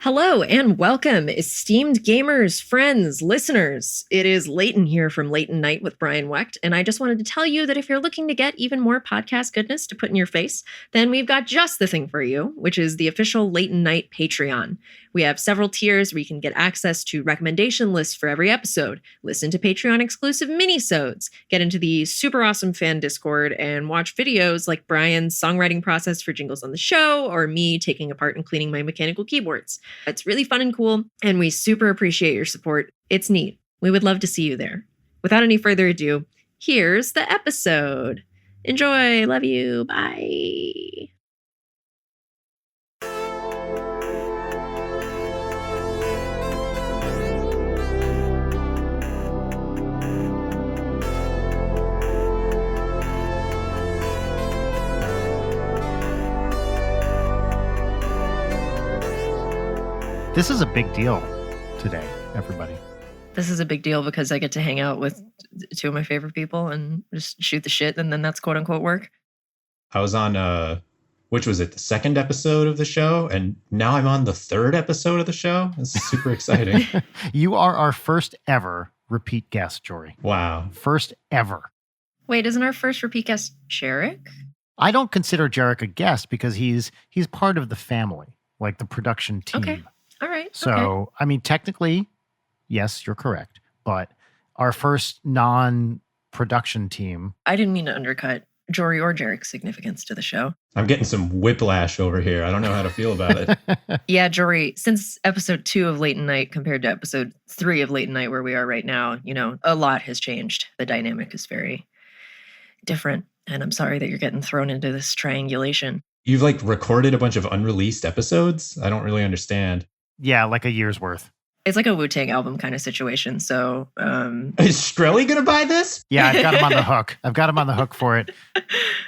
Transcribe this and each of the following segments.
Hello and welcome, esteemed gamers, friends, listeners. It is Leighton here from Leighton Night with Brian Wecht, and I just wanted to tell you that if you're looking to get even more podcast goodness to put in your face, then we've got just the thing for you, which is the official Leighton Night Patreon. We have several tiers where you can get access to recommendation lists for every episode, listen to Patreon-exclusive mini-sodes, get into the super awesome fan Discord, and watch videos like Brian's songwriting process for jingles on the show, or me taking apart and cleaning my mechanical keyboards. It's really fun and cool, and we super appreciate your support. It's neat. We would love to see you there. Without any further ado, here's the episode. Enjoy. Love you. Bye. This is a big deal today, everybody. This is a big deal because I get to hang out with two of my favorite people and just shoot the shit, and then that's quote unquote work. I was on, which was it, the second episode of the show, and now I'm on the third episode of the show. This is super exciting. You are our first ever repeat guest, Jory. Wow. First ever. Wait, isn't our first repeat guest Jerik? I don't consider Jerik a guest because he's part of the family, like the production team. Okay. All right. So, okay. I mean, technically, yes, you're correct. But our first non-production team. I didn't mean to undercut Jory or Jerik's significance to the show. I'm getting some whiplash over here. I don't know how to feel about it. Yeah, Jory, since episode 2 of Leighton Night compared to episode 3 of Leighton Night, where we are right now, you know, a lot has changed. The dynamic is very different. And I'm sorry that you're getting thrown into this triangulation. You've recorded a bunch of unreleased episodes? I don't really understand. Yeah, like a year's worth. It's like a Wu-Tang album kind of situation. So, Is Strelly going to buy this? Yeah, I've got him on the hook. I've got him on the hook for it.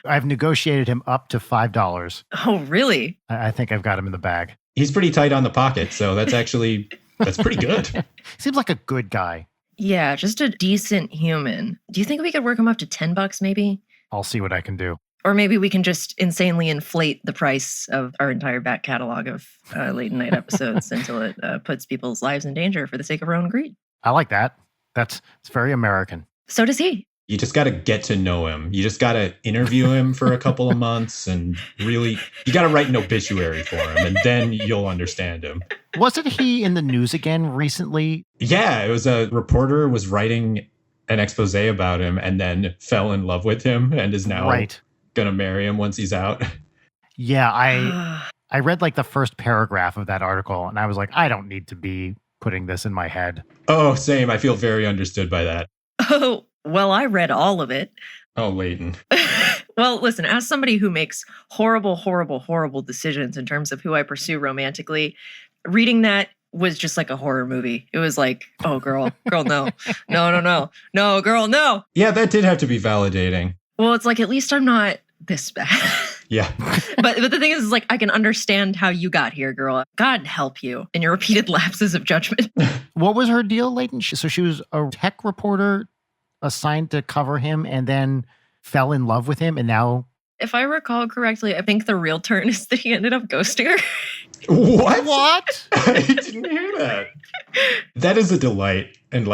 I've negotiated him up to $5. Oh, really? I think I've got him in the bag. He's pretty tight on the pocket, so that's pretty good. Seems like a good guy. Yeah, just a decent human. Do you think we could work him up to $10 maybe? I'll see what I can do. Or maybe we can just insanely inflate the price of our entire back catalog of Leighton Night episodes until it puts people's lives in danger for the sake of our own greed. I like that. It's very American. So does he. You just got to get to know him. You just got to interview him for a couple of months and really, you got to write an obituary for him and then you'll understand him. Wasn't he in the news again recently? Yeah, it was a reporter was writing an expose about him and then fell in love with him and is now going to marry him once he's out. Yeah, I read the first paragraph of that article and I was like, I don't need to be putting this in my head. Oh, same. I feel very understood by that. Oh, well, I read all of it. Oh, Leighton. Well, listen, as somebody who makes horrible, horrible, horrible decisions in terms of who I pursue romantically, reading that was just like a horror movie. It was like, oh, girl, no, no, girl, no. Yeah, that did have to be validating. Well, it's like, at least I'm not this bad. Yeah. But the thing is I can understand how you got here, girl. God help you in your repeated lapses of judgment. What was her deal, Leighton? So she was a tech reporter assigned to cover him and then fell in love with him and now... If I recall correctly, I think the real turn is that he ended up ghosting her. What? I didn't hear that. That is a delight. And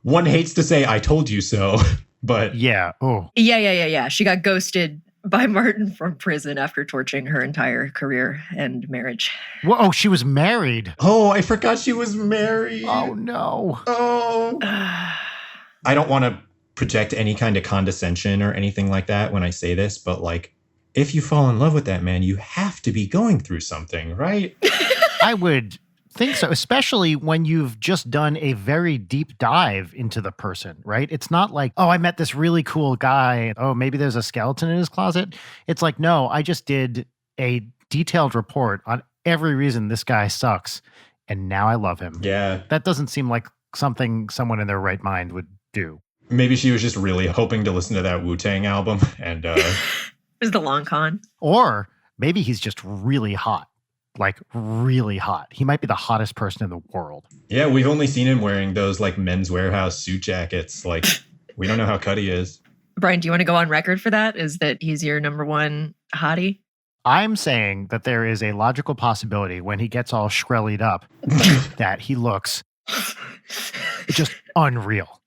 one hates to say, I told you so, but... Yeah. Oh. Yeah. She got ghosted by Martin from prison after torching her entire career and marriage. Well, oh, she was married. Oh, I forgot she was married. Oh, no. Oh. I don't want to project any kind of condescension or anything like that when I say this, but if you fall in love with that man, you have to be going through something, right? I would think so, especially when you've just done a very deep dive into the person, right? It's not like, oh, I met this really cool guy. Oh, maybe there's a skeleton in his closet. It's like, no, I just did a detailed report on every reason this guy sucks, and now I love him. Yeah. That doesn't seem like something someone in their right mind would do. Maybe she was just really hoping to listen to that Wu-Tang album and... It was the long con. Or maybe he's just really hot. Really hot. He might be the hottest person in the world. Yeah, we've only seen him wearing those Men's Warehouse suit jackets. We don't know how cut he is. Brian, do you want to go on record for that? Is that he's your number one hottie? I'm saying that there is a logical possibility when he gets all shkrelied up that he looks just unreal.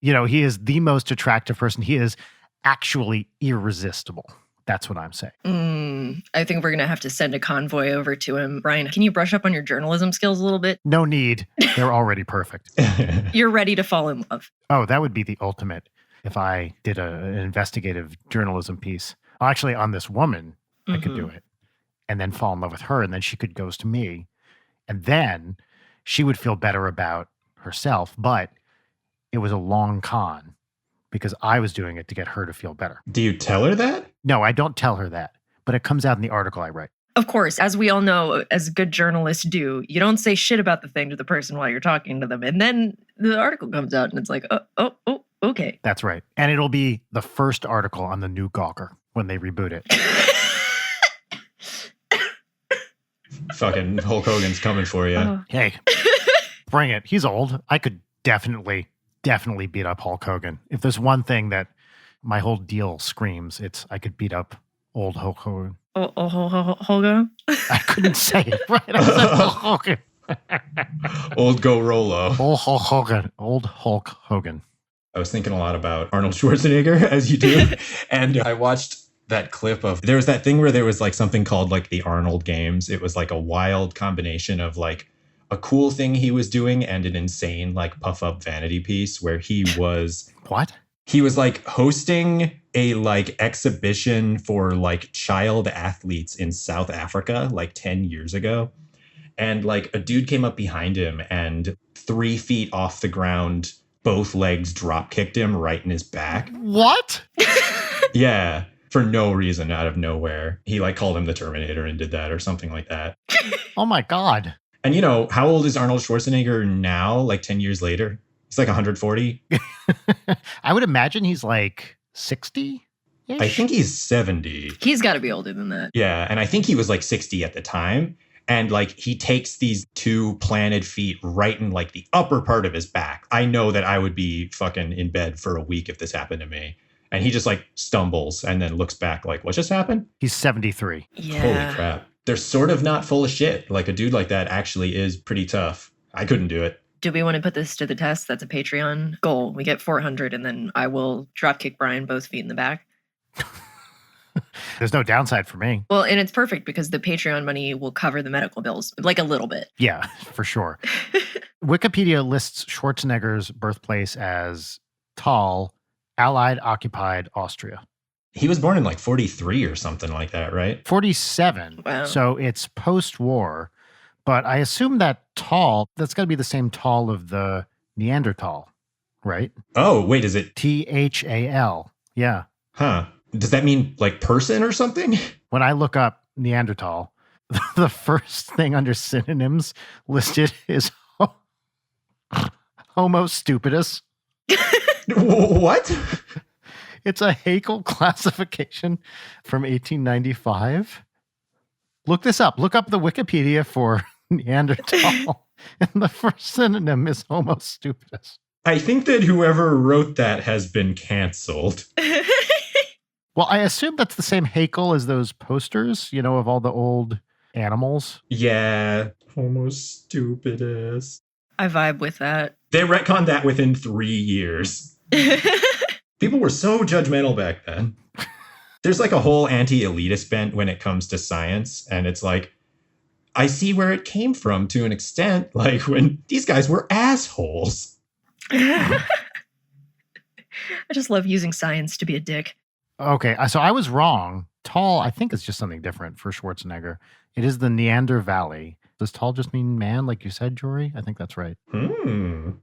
You know, he is the most attractive person. He is actually irresistible. That's what I'm saying. I think we're going to have to send a convoy over to him. Brian, can you brush up on your journalism skills a little bit? No need. They're already perfect. You're ready to fall in love. Oh, that would be the ultimate if I did an investigative journalism piece. Well, actually, on this woman, I could do it and then fall in love with her. And then she could ghost me. And then she would feel better about herself. But it was a long con because I was doing it to get her to feel better. Do you tell her that? No, I don't tell her that. But it comes out in the article I write. Of course, as we all know, as good journalists do, you don't say shit about the thing to the person while you're talking to them. And then the article comes out and it's like, oh, okay. That's right. And it'll be the first article on the new Gawker when they reboot it. Fucking Hulk Hogan's coming for you. Oh. Hey, bring it. He's old. I could definitely beat up Hulk Hogan. If there's one thing that my whole deal screams, it's I could beat up old Hulk Hogan. Hogan? I couldn't say it right. I said Hulk Hogan. Old Go Rolo. Old Hulk Hogan. Old Hulk Hogan. I was thinking a lot about Arnold Schwarzenegger, as you do. And I watched that clip of, there was that thing where there was like something called like the Arnold Games. It was like a wild combination of like a cool thing he was doing and an insane like puff up vanity piece where he was... What? He was like hosting a like exhibition for like child athletes in South Africa like 10 years ago. And like a dude came up behind him and 3 feet off the ground, both legs drop kicked him right in his back. What? Yeah, for no reason, out of nowhere. He like called him the Terminator and did that or something like that. Oh my God. And you know, how old is Arnold Schwarzenegger now, like 10 years later? He's like 140. I would imagine he's like 60. I think he's 70. He's got to be older than that. Yeah, and I think he was like 60 at the time. And like he takes these 2 planted feet right in like the upper part of his back. I know that I would be fucking in bed for a week if this happened to me. And he just like stumbles and then looks back like, what just happened? He's 73. Yeah. Holy crap. They're sort of not full of shit. Like a dude like that actually is pretty tough. I couldn't do it. Do we want to put this to the test? That's a Patreon goal. We get 400 and then I will dropkick Brian both feet in the back. There's no downside for me. Well, and it's perfect because the Patreon money will cover the medical bills, like a little bit. Yeah, for sure. Wikipedia lists Schwarzenegger's birthplace as Thal, Allied occupied Austria. He was born in like 43 or something like that, right? 47. Wow. So it's post-war. But I assume that Thal, that's got to be the same Thal of the Neanderthal, right? Oh, wait, is it? Thal. Yeah. Huh. Does that mean like person or something? When I look up Neanderthal, the first thing under synonyms listed is Homo stupidus. What? It's a Haeckel classification from 1895. Look this up. Look up the Wikipedia for Neanderthal. And the first synonym is Homo stupidus. I think that whoever wrote that has been canceled. Well, I assume that's the same Haeckel as those posters, you know, of all the old animals. Yeah. Homo stupidus. I vibe with that. They retconned that within 3 years. People were so judgmental back then. There's like a whole anti-elitist bent when it comes to science. And it's like, I see where it came from to an extent, like when these guys were assholes. I just love using science to be a dick. Okay, so I was wrong. Tall, I think, is just something different for Schwarzenegger. It is the Neander Valley. Does tall just mean man, like you said, Jory? I think that's right.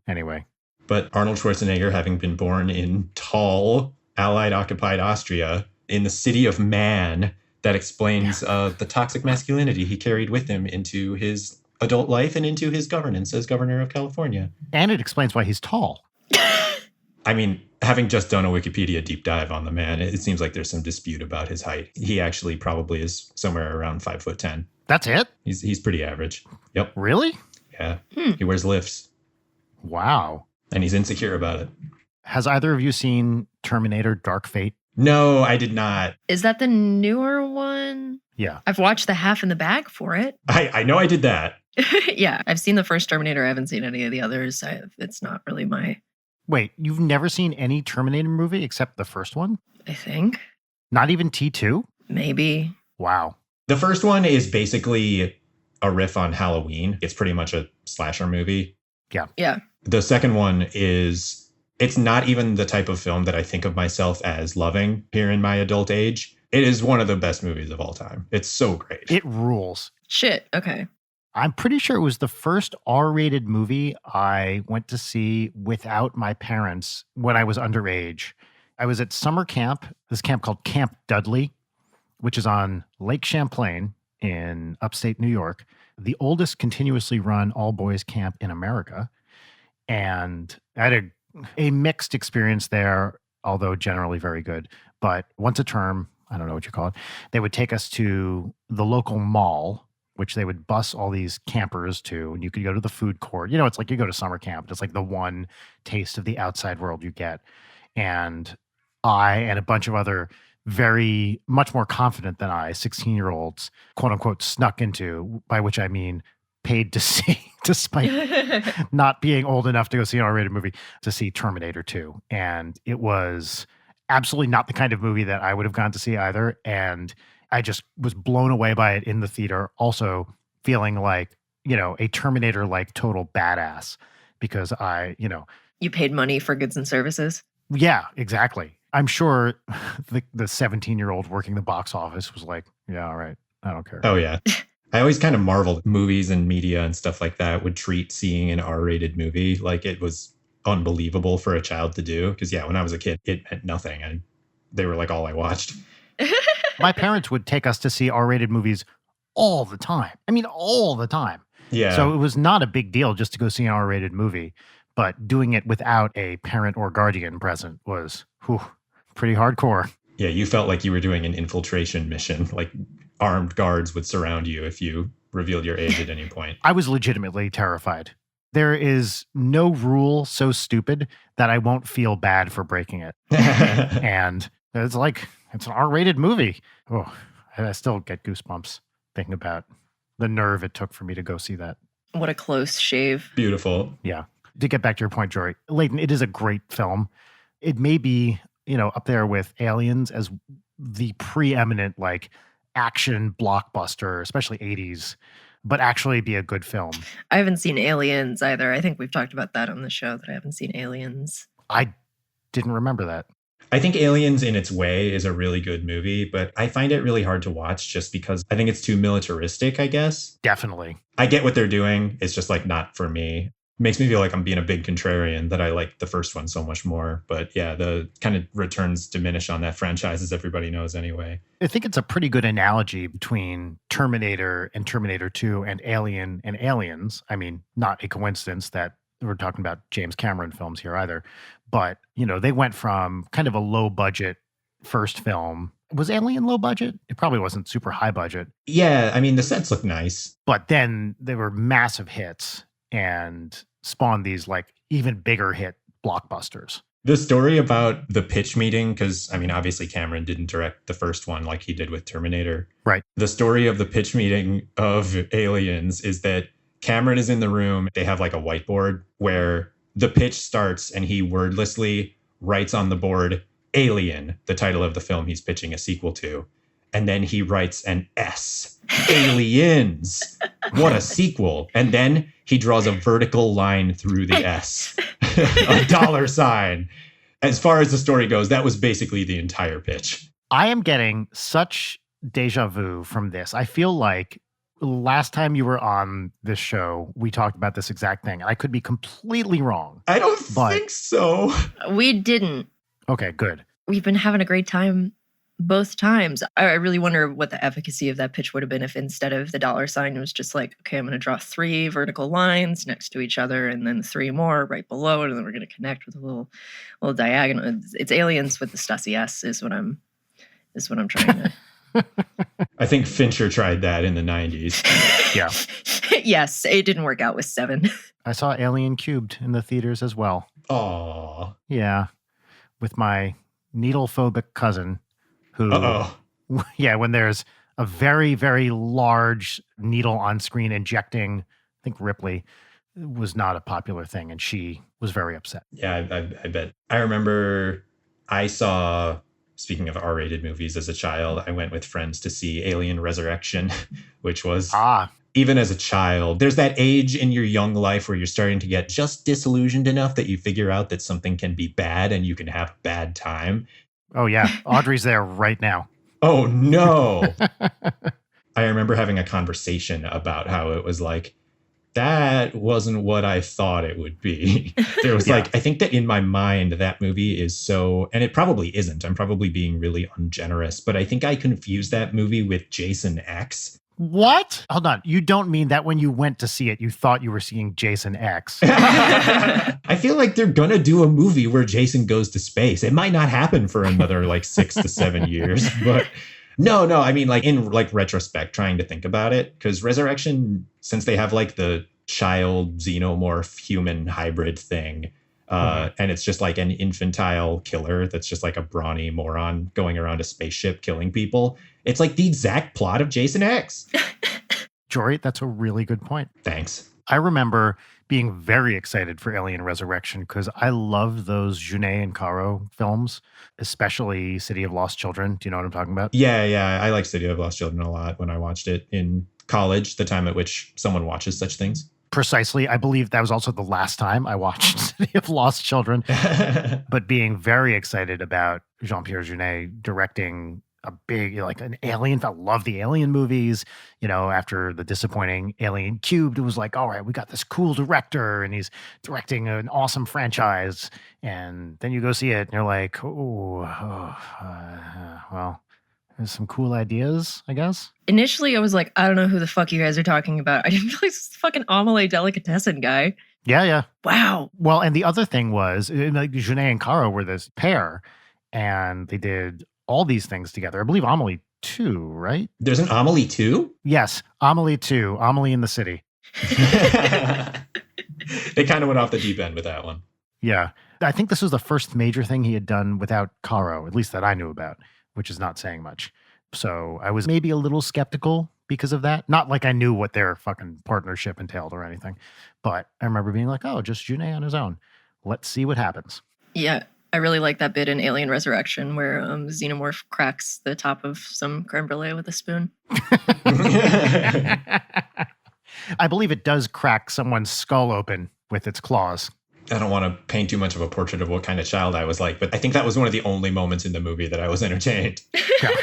Anyway. But Arnold Schwarzenegger, having been born in tall, Allied occupied Austria, in the city of Man, that explains the toxic masculinity he carried with him into his adult life and into his governance as governor of California. And it explains why he's tall. I mean, having just done a Wikipedia deep dive on the man, it seems like there's some dispute about his height. He actually probably is somewhere around 5'10". That's it? He's pretty average. Yep. Really? Yeah. He wears lifts. Wow. And he's insecure about it. Has either of you seen Terminator Dark Fate? No, I did not. Is that the newer one? Yeah. I've watched the half in the bag for it. I know I did that. Yeah, I've seen the first Terminator. I haven't seen any of the others. It's not really my... Wait, you've never seen any Terminator movie except the first one? I think. Not even T2? Maybe. Wow. The first one is basically a riff on Halloween. It's pretty much a slasher movie. Yeah. The second one is, it's not even the type of film that I think of myself as loving here in my adult age. It is one of the best movies of all time. It's so great. It rules. Shit. Okay. I'm pretty sure it was the first R-rated movie I went to see without my parents when I was underage. I was at summer camp, this camp called Camp Dudley, which is on Lake Champlain in upstate New York, the oldest continuously run all-boys camp in America. And I had a mixed experience there, although generally very good. But once a term, I don't know what you call it, they would take us to the local mall, which they would bus all these campers to, and you could go to the food court. You know, it's like you go to summer camp. It's like the one taste of the outside world you get. And I and a bunch of other very much more confident than I, 16-year-olds, quote unquote, snuck into, by which I mean paid to see, despite not being old enough to go see an R-rated movie, to see Terminator 2. And it was absolutely not the kind of movie that I would have gone to see either. And I just was blown away by it in the theater, also feeling like, a Terminator-like total badass because You paid money for goods and services? Yeah, exactly. I'm sure the 17-year-old working the box office was like, yeah, all right, I don't care. Oh, yeah. I always kind of marveled movies and media and stuff like that would treat seeing an R-rated movie like it was unbelievable for a child to do. Because, yeah, when I was a kid, it meant nothing. And they were like all I watched. My parents would take us to see R-rated movies all the time. I mean, all the time. Yeah. So it was not a big deal just to go see an R-rated movie. But doing it without a parent or guardian present was pretty hardcore. Yeah, you felt like you were doing an infiltration mission. Like armed guards would surround you if you revealed your age at any point. I was legitimately terrified. There is no rule so stupid that I won't feel bad for breaking it. And it's like, it's an R-rated movie. Oh, I still get goosebumps thinking about the nerve it took for me to go see that. What a close shave. Beautiful. Yeah. To get back to your point, Jory, Leighton, it is a great film. It may be, up there with Aliens as the preeminent, like, action blockbuster, especially 80s, but actually be a good film. I haven't seen Aliens either. I think we've talked about that on the show, that I haven't seen Aliens. I didn't remember that. I think Aliens in its way is a really good movie, but I find it really hard to watch just because I think it's too militaristic, I guess. Definitely. I get what they're doing. It's just like not for me. Makes me feel like I'm being a big contrarian that I like the first one so much more. But yeah, the kind of returns diminish on that franchise, as everybody knows anyway. I think it's a pretty good analogy between Terminator and Terminator 2 and Alien and Aliens. I mean, not a coincidence that we're talking about James Cameron films here either. But, they went from kind of a low budget first film. Was Alien low budget? It probably wasn't super high budget. Yeah, I mean, the sets look nice. But then they were massive hits and spawned these like even bigger hit blockbusters. The story about the pitch meeting, because I mean, obviously Cameron didn't direct the first one like he did with Terminator. Right. The story of the pitch meeting of Aliens is that Cameron is in the room. They have like a whiteboard where the pitch starts and he wordlessly writes on the board, Alien, the title of the film he's pitching a sequel to. And then he writes an S. Aliens. What a sequel. And then he draws a vertical line through the S. A dollar sign. As far as the story goes, that was basically the entire pitch. I am getting such deja vu from this. I feel like last time you were on this show, we talked about this exact thing. And I could be completely wrong. I don't think so. We didn't. Okay, good. We've been having a great time both times. I really wonder what the efficacy of that pitch would have been if instead of the dollar sign, it was just like, okay, I'm going to draw 3 vertical lines next to each other and then 3 more right below it. And then we're going to connect with a little diagonal. It's Aliens with the Stussy S is what I'm trying to. I think Fincher tried that in the 90s. Yeah. Yes, it didn't work out with 7. I saw Alien Cubed in the theaters as well. Aww. Yeah. With my needle-phobic cousin who, Uh-oh. yeah, when there's a very, very large needle on screen injecting, I think Ripley, was not a popular thing, and she was very upset. Yeah, I bet. I remember I saw, speaking of R-rated movies as a child, I went with friends to see Alien Resurrection, which was, even as a child, there's that age in your young life where you're starting to get just disillusioned enough that you figure out that something can be bad and you can have a bad time. Oh, yeah. Audrey's there right now. Oh, no. I remember having a conversation about how it was like, that wasn't what I thought it would be. There was like, I think that in my mind, that movie is so, and it probably isn't. I'm probably being really ungenerous, but I think I confused that movie with Jason X. What? Hold on. You don't mean that when you went to see it, you thought you were seeing Jason X? I feel like they're going to do a movie where Jason goes to space. It might not happen for another like 6 to 7 years, but no, I mean, like in like retrospect, trying to think about it, because Resurrection, since they have like the child xenomorph human hybrid thing, and it's just like an infantile killer that's just like a brawny moron going around a spaceship killing people. It's like the exact plot of Jason X. Jory, that's a really good point. Thanks. I remember being very excited for Alien Resurrection because I love those Jeunet and Caro films, especially City of Lost Children. Do you know what I'm talking about? Yeah. I like City of Lost Children a lot when I watched it in college, the time at which someone watches such things. Precisely. I believe that was also the last time I watched City of Lost Children. But being very excited about Jean-Pierre Jeunet directing a big, like an Alien. I love the Alien movies. You know, after the disappointing Alien Cubed, it was like, all right, we got this cool director and he's directing an awesome franchise. And then you go see it and you're like, well, there's some cool ideas, I guess. Initially, I was like, I don't know who the fuck you guys are talking about. I didn't realize this fucking Amelie Delicatessen guy. Yeah. Wow. Well, and the other thing was, like, Jeunet and Caro were this pair, and they did all these things together. I believe Amelie 2, right? There's an Amelie 2? Yes, Amelie 2, Amelie in the City. They kind of went off the deep end with that one. Yeah. I think this was the first major thing he had done without Caro, at least that I knew about, which is not saying much. So I was maybe a little skeptical because of that. Not like I knew what their fucking partnership entailed or anything, but I remember being like, oh, just Jeunet on his own. Let's see what happens. Yeah. I really like that bit in Alien Resurrection where Xenomorph cracks the top of some creme brulee with a spoon. I believe it does crack someone's skull open with its claws. I don't want to paint too much of a portrait of what kind of child I was like, but I think that was one of the only moments in the movie that I was entertained. Yeah.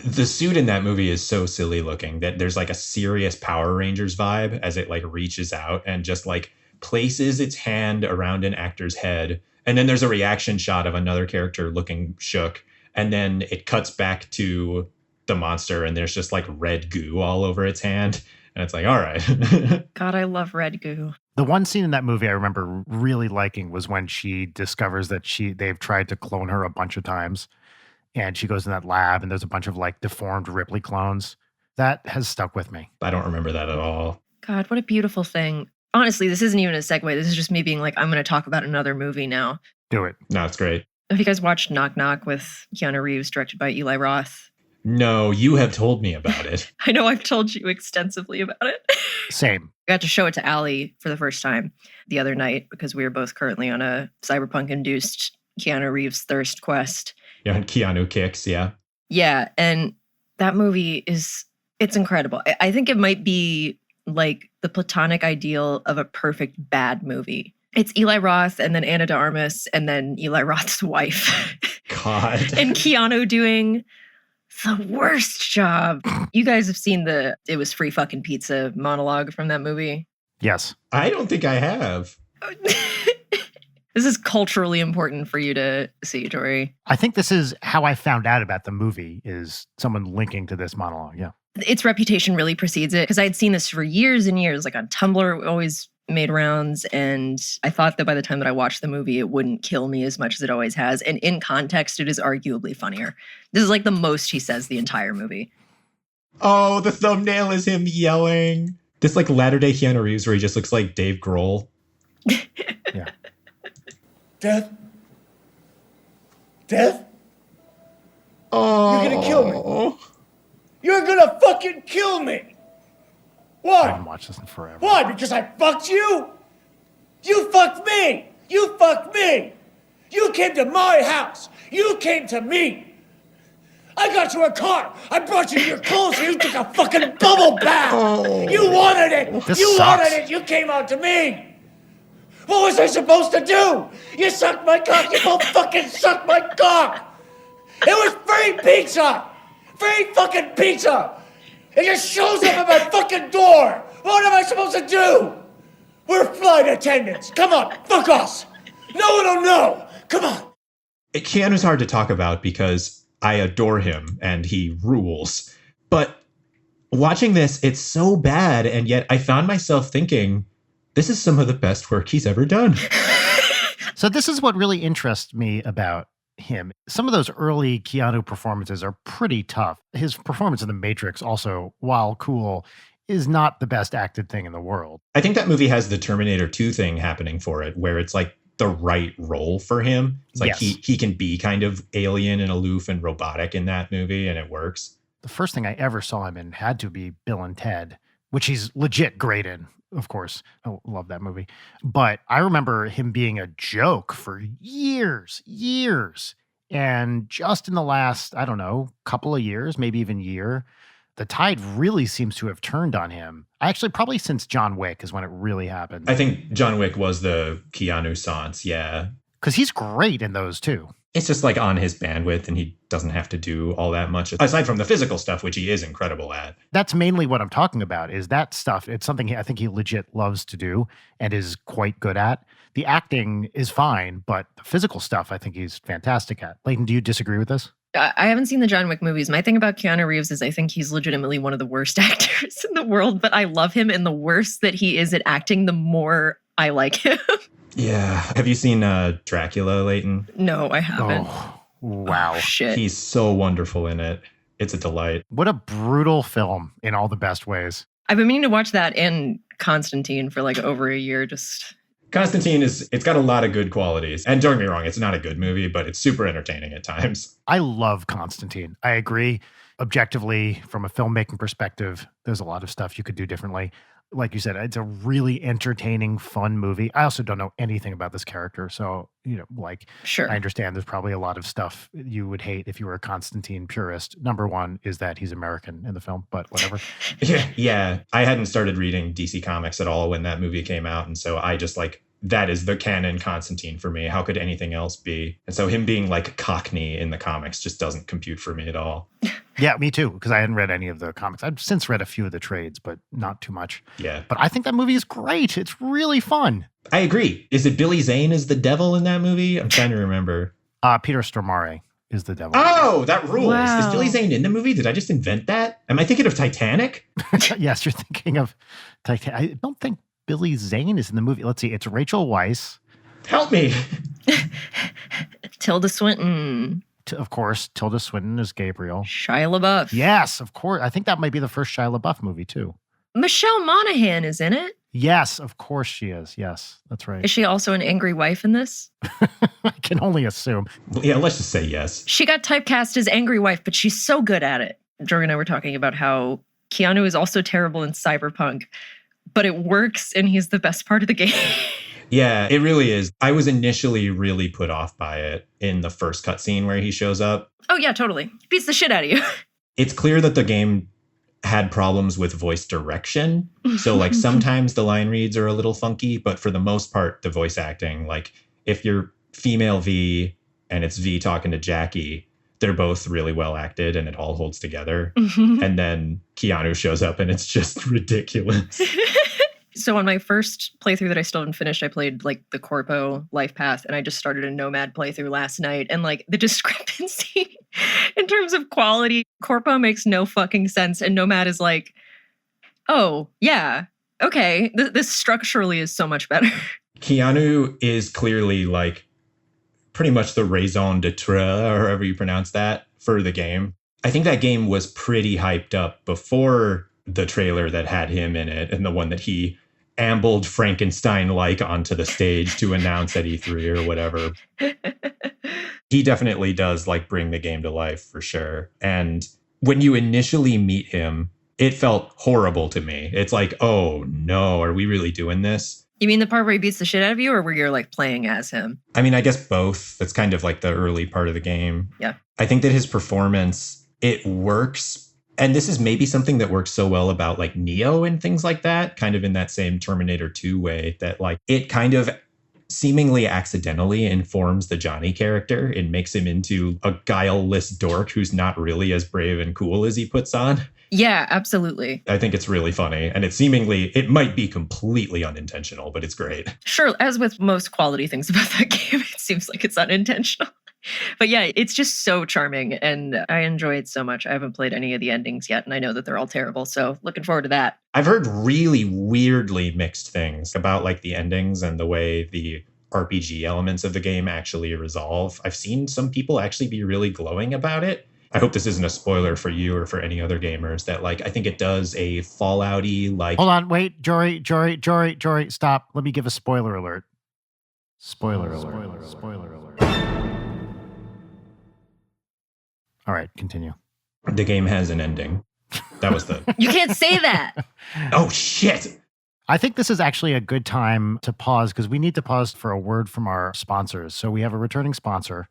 The suit in that movie is so silly looking that there's like a serious Power Rangers vibe as it like reaches out and just like places its hand around an actor's head. And then there's a reaction shot of another character looking shook. And then it cuts back to the monster and there's just like red goo all over its hand. And it's like, all right. God, I love red goo. The one scene in that movie I remember really liking was when she discovers that they've tried to clone her a bunch of times. And she goes in that lab and there's a bunch of like deformed Ripley clones. That has stuck with me. I don't remember that at all. God, what a beautiful thing. Honestly, this isn't even a segue. This is just me being like, I'm going to talk about another movie now. Do it. No, it's great. Have you guys watched Knock Knock with Keanu Reeves, directed by Eli Roth? No, you have told me about it. I know I've told you extensively about it. Same. I got to show it to Allie for the first time the other night because we were both currently on a cyberpunk-induced Keanu Reeves Thirst Quest. You're on Keanu kicks, yeah. Yeah, and that movie it's incredible. I think it might be like the platonic ideal of a perfect bad movie. It's Eli Roth and then Ana de Armas and then Eli Roth's wife. God. And Keanu doing the worst job. You guys have seen the "it was free fucking pizza" monologue from that movie? Yes. I don't think I have. This is culturally important for you to see, Jory. I think this is how I found out about the movie, is someone linking to this monologue. Yeah. Its reputation really precedes it because I had seen this for years and years, like on Tumblr, it always made rounds. And I thought that by the time that I watched the movie, it wouldn't kill me as much as it always has. And in context, it is arguably funnier. This is like the most he says the entire movie. Oh, the thumbnail is him yelling. This like latter-day Keanu Reeves where he just looks like Dave Grohl. Yeah. Death. Death. Oh. You're gonna kill me. You're gonna fucking kill me. I Why? haven't watched this in forever. Why? Because I fucked you? You fucked me. You fucked me. You came to my house. You came to me. I got you a car. I brought you your clothes and you took a fucking bubble bath. You wanted it. This You sucks. wanted it. You came out to me. What was I supposed to do? You sucked my cock. You both fucking sucked my cock. It was free pizza. Free fucking pizza. It just shows up at my fucking door. What am I supposed to do? We're flight attendants. Come on, fuck us. No one will know. Come on. Keanu's hard to talk about because I adore him and he rules. But watching this, it's so bad, and yet I found myself thinking, this is some of the best work he's ever done. So this is what really interests me about him. Some of those early Keanu performances are pretty tough. His performance in The Matrix also, while cool, is not the best acted thing in the world. I think that movie has the Terminator 2 thing happening for it, where it's like the right role for him. It's like Yes. he can be kind of alien and aloof and robotic in that movie, and it works. The first thing I ever saw him in had to be Bill and Ted, which he's legit great in, of course. I love that movie. But I remember him being a joke for years. And just in the last, I don't know, couple of years, maybe even year, the tide really seems to have turned on him. Actually, probably since John Wick is when it really happened. I think John Wick was the Keanu Sans, yeah. Because he's great in those too. It's just like on his bandwidth, and he doesn't have to do all that much aside from the physical stuff, which he is incredible at. That's mainly what I'm talking about, is that stuff. It's something I think he legit loves to do and is quite good at. The acting is fine, but the physical stuff I think he's fantastic at. Leighton, do you disagree with this? I haven't seen the John Wick movies. My thing about Keanu Reeves is I think he's legitimately one of the worst actors in the world, but I love him, and the worse that he is at acting, the more I like him. Yeah. Have you seen Dracula, Leighton? No, I haven't. Oh, wow. Oh, shit. He's so wonderful in it. It's a delight. What a brutal film in all the best ways. I've been meaning to watch that and Constantine for like over a year. Just Constantine it's got a lot of good qualities. And don't get me wrong, it's not a good movie, but it's super entertaining at times. I love Constantine. I agree. Objectively, from a filmmaking perspective, there's a lot of stuff you could do differently. Like you said, it's a really entertaining, fun movie. I also don't know anything about this character. So, sure. I understand there's probably a lot of stuff you would hate if you were a Constantine purist. Number one is that he's American in the film, but whatever. Yeah. I hadn't started reading DC Comics at all when that movie came out. And so I just that is the canon Constantine for me. How could anything else be? And so him being like Cockney in the comics just doesn't compute for me at all. Yeah, me too, because I hadn't read any of the comics. I've since read a few of the trades, but not too much. Yeah. But I think that movie is great. It's really fun. I agree. Is it Billy Zane as the devil in that movie? I'm trying to remember. Peter Stormare is the devil. Oh, that rules. Wow. Is Billy Zane in the movie? Did I just invent that? Am I thinking of Titanic? Yes, you're thinking of Titanic. I don't think Billy Zane is in the movie. Let's see. It's Rachel Weisz. Help me. Tilda Swinton, Of course, Tilda Swinton is Gabriel. Shia LaBeouf. Yes, of course. I think that might be the first Shia LaBeouf movie, too. Michelle Monaghan is in it. Yes, of course she is. Yes, that's right. Is she also an angry wife in this? I can only assume. Yeah, let's just say yes. She got typecast as angry wife, but she's so good at it. Jory and I were talking about how Keanu is also terrible in Cyberpunk, but it works and he's the best part of the game. Yeah, it really is. I was initially really put off by it in the first cutscene where he shows up. Oh yeah, totally. Beats the shit out of you. It's clear that the game had problems with voice direction. So sometimes the line reads are a little funky, but for the most part, the voice acting, if you're female V and it's V talking to Jackie, they're both really well acted and it all holds together. And then Keanu shows up and it's just ridiculous. So on my first playthrough that I still haven't finished, I played the Corpo life path, and I just started a Nomad playthrough last night. And the discrepancy in terms of quality, Corpo makes no fucking sense. And Nomad is oh yeah, okay, this structurally is so much better. Keanu is clearly pretty much the raison d'etre, or however you pronounce that, for the game. I think that game was pretty hyped up before the trailer that had him in it and the one that he ambled Frankenstein onto the stage to announce at E3 or whatever. He definitely does like bring the game to life for sure. And when you initially meet him, it felt horrible to me. It's like, oh no, are we really doing this? You mean the part where he beats the shit out of you, or where you're like playing as him? I mean, I guess both. That's kind of like the early part of the game. Yeah. I think that his performance, it works. And this is maybe something that works so well about like Neo and things like that, kind of in that same Terminator 2 way, that like it kind of seemingly accidentally informs the Johnny character and makes him into a guileless dork who's not really as brave and cool as he puts on. Yeah, absolutely. I think it's really funny. And it might be completely unintentional, but it's great. Sure, as with most quality things about that game, it seems like it's unintentional. But yeah, it's just so charming, and I enjoy it so much. I haven't played any of the endings yet, and I know that they're all terrible, so looking forward to that. I've heard really weirdly mixed things about like the endings and the way the RPG elements of the game actually resolve. I've seen some people actually be really glowing about it. I hope this isn't a spoiler for you or for any other gamers that like, I think it does a Fallout-y like... Hold on, wait, Jory, stop. Let me give a spoiler alert. Spoiler alert. All right, continue. The game has an ending. That was the... You can't say that! Oh, shit! I think this is actually a good time to pause because we need to pause for a word from our sponsors. So we have a returning sponsor,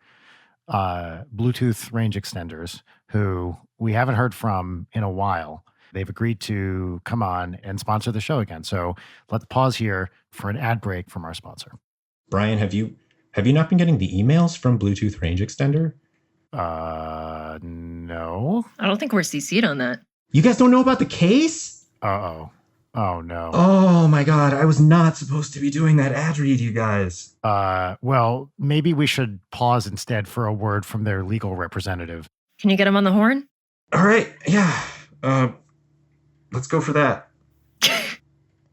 Bluetooth range extenders, who we haven't heard from in a while. They've agreed to come on and sponsor the show again. So let's pause here for an ad break from our sponsor. Brian, have you not been getting the emails from Bluetooth range extender? No. I don't think we're CC'd on that. You guys don't know about the case? Uh-oh. Oh, no. Oh, my God. I was not supposed to be doing that ad read, you guys. Well, maybe we should pause instead for a word from their legal representative. Can you get him on the horn? All right. Yeah. Let's go for that.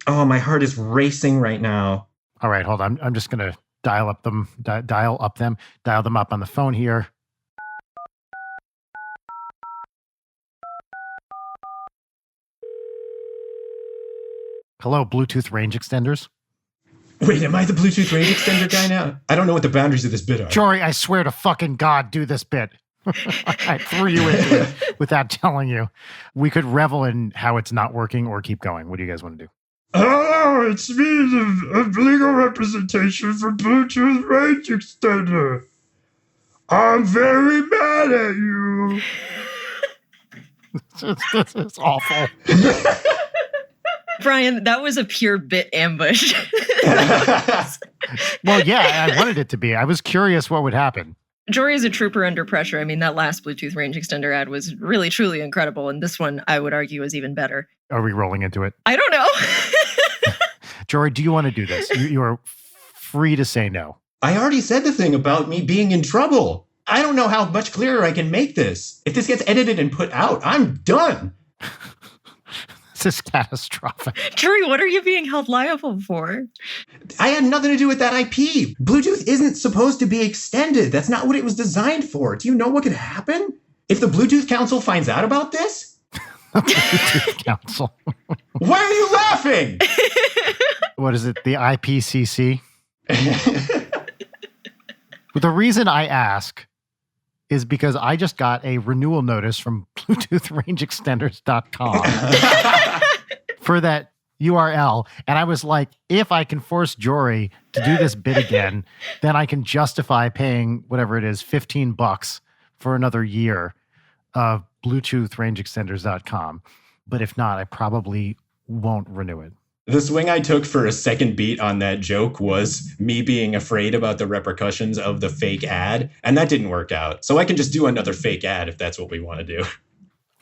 Oh, my heart is racing right now. All right, hold on. I'm just going to dial them up on the phone here. Hello, Bluetooth range extenders. Wait, am I the Bluetooth range extender guy now? I don't know what the boundaries of this bit are. Jory, I swear to fucking God, do this bit. I threw you into it without telling you. We could revel in how it's not working or keep going. What do you guys want to do? Oh, it's me, the legal representation for Bluetooth range extender. I'm very mad at you. This is awful. Brian, that was a pure bit ambush. Well, yeah, I wanted it to be. I was curious what would happen. Jory is a trooper under pressure. I mean, that last Bluetooth range extender ad was really, truly incredible. And this one, I would argue, is even better. Are we rolling into it? I don't know. Jory, do you want to do this? You are free to say no. I already said the thing about me being in trouble. I don't know how much clearer I can make this. If this gets edited and put out, I'm done. This is catastrophic. Jory, what are you being held liable for? I had nothing to do with that IP. Bluetooth isn't supposed to be extended. That's not what it was designed for. Do you know what could happen if the Bluetooth Council finds out about this? Bluetooth Council. Why are you laughing? What is it? The IPCC? The reason I ask is because I just got a renewal notice from BluetoothRangeExtenders.com for that URL. And I was like, if I can force Jory to do this bit again, then I can justify paying whatever it is, $15 for another year of BluetoothRangeExtenders.com. But if not, I probably won't renew it. The swing I took for a second beat on that joke was me being afraid about the repercussions of the fake ad, and that didn't work out. So I can just do another fake ad if that's what we want to do.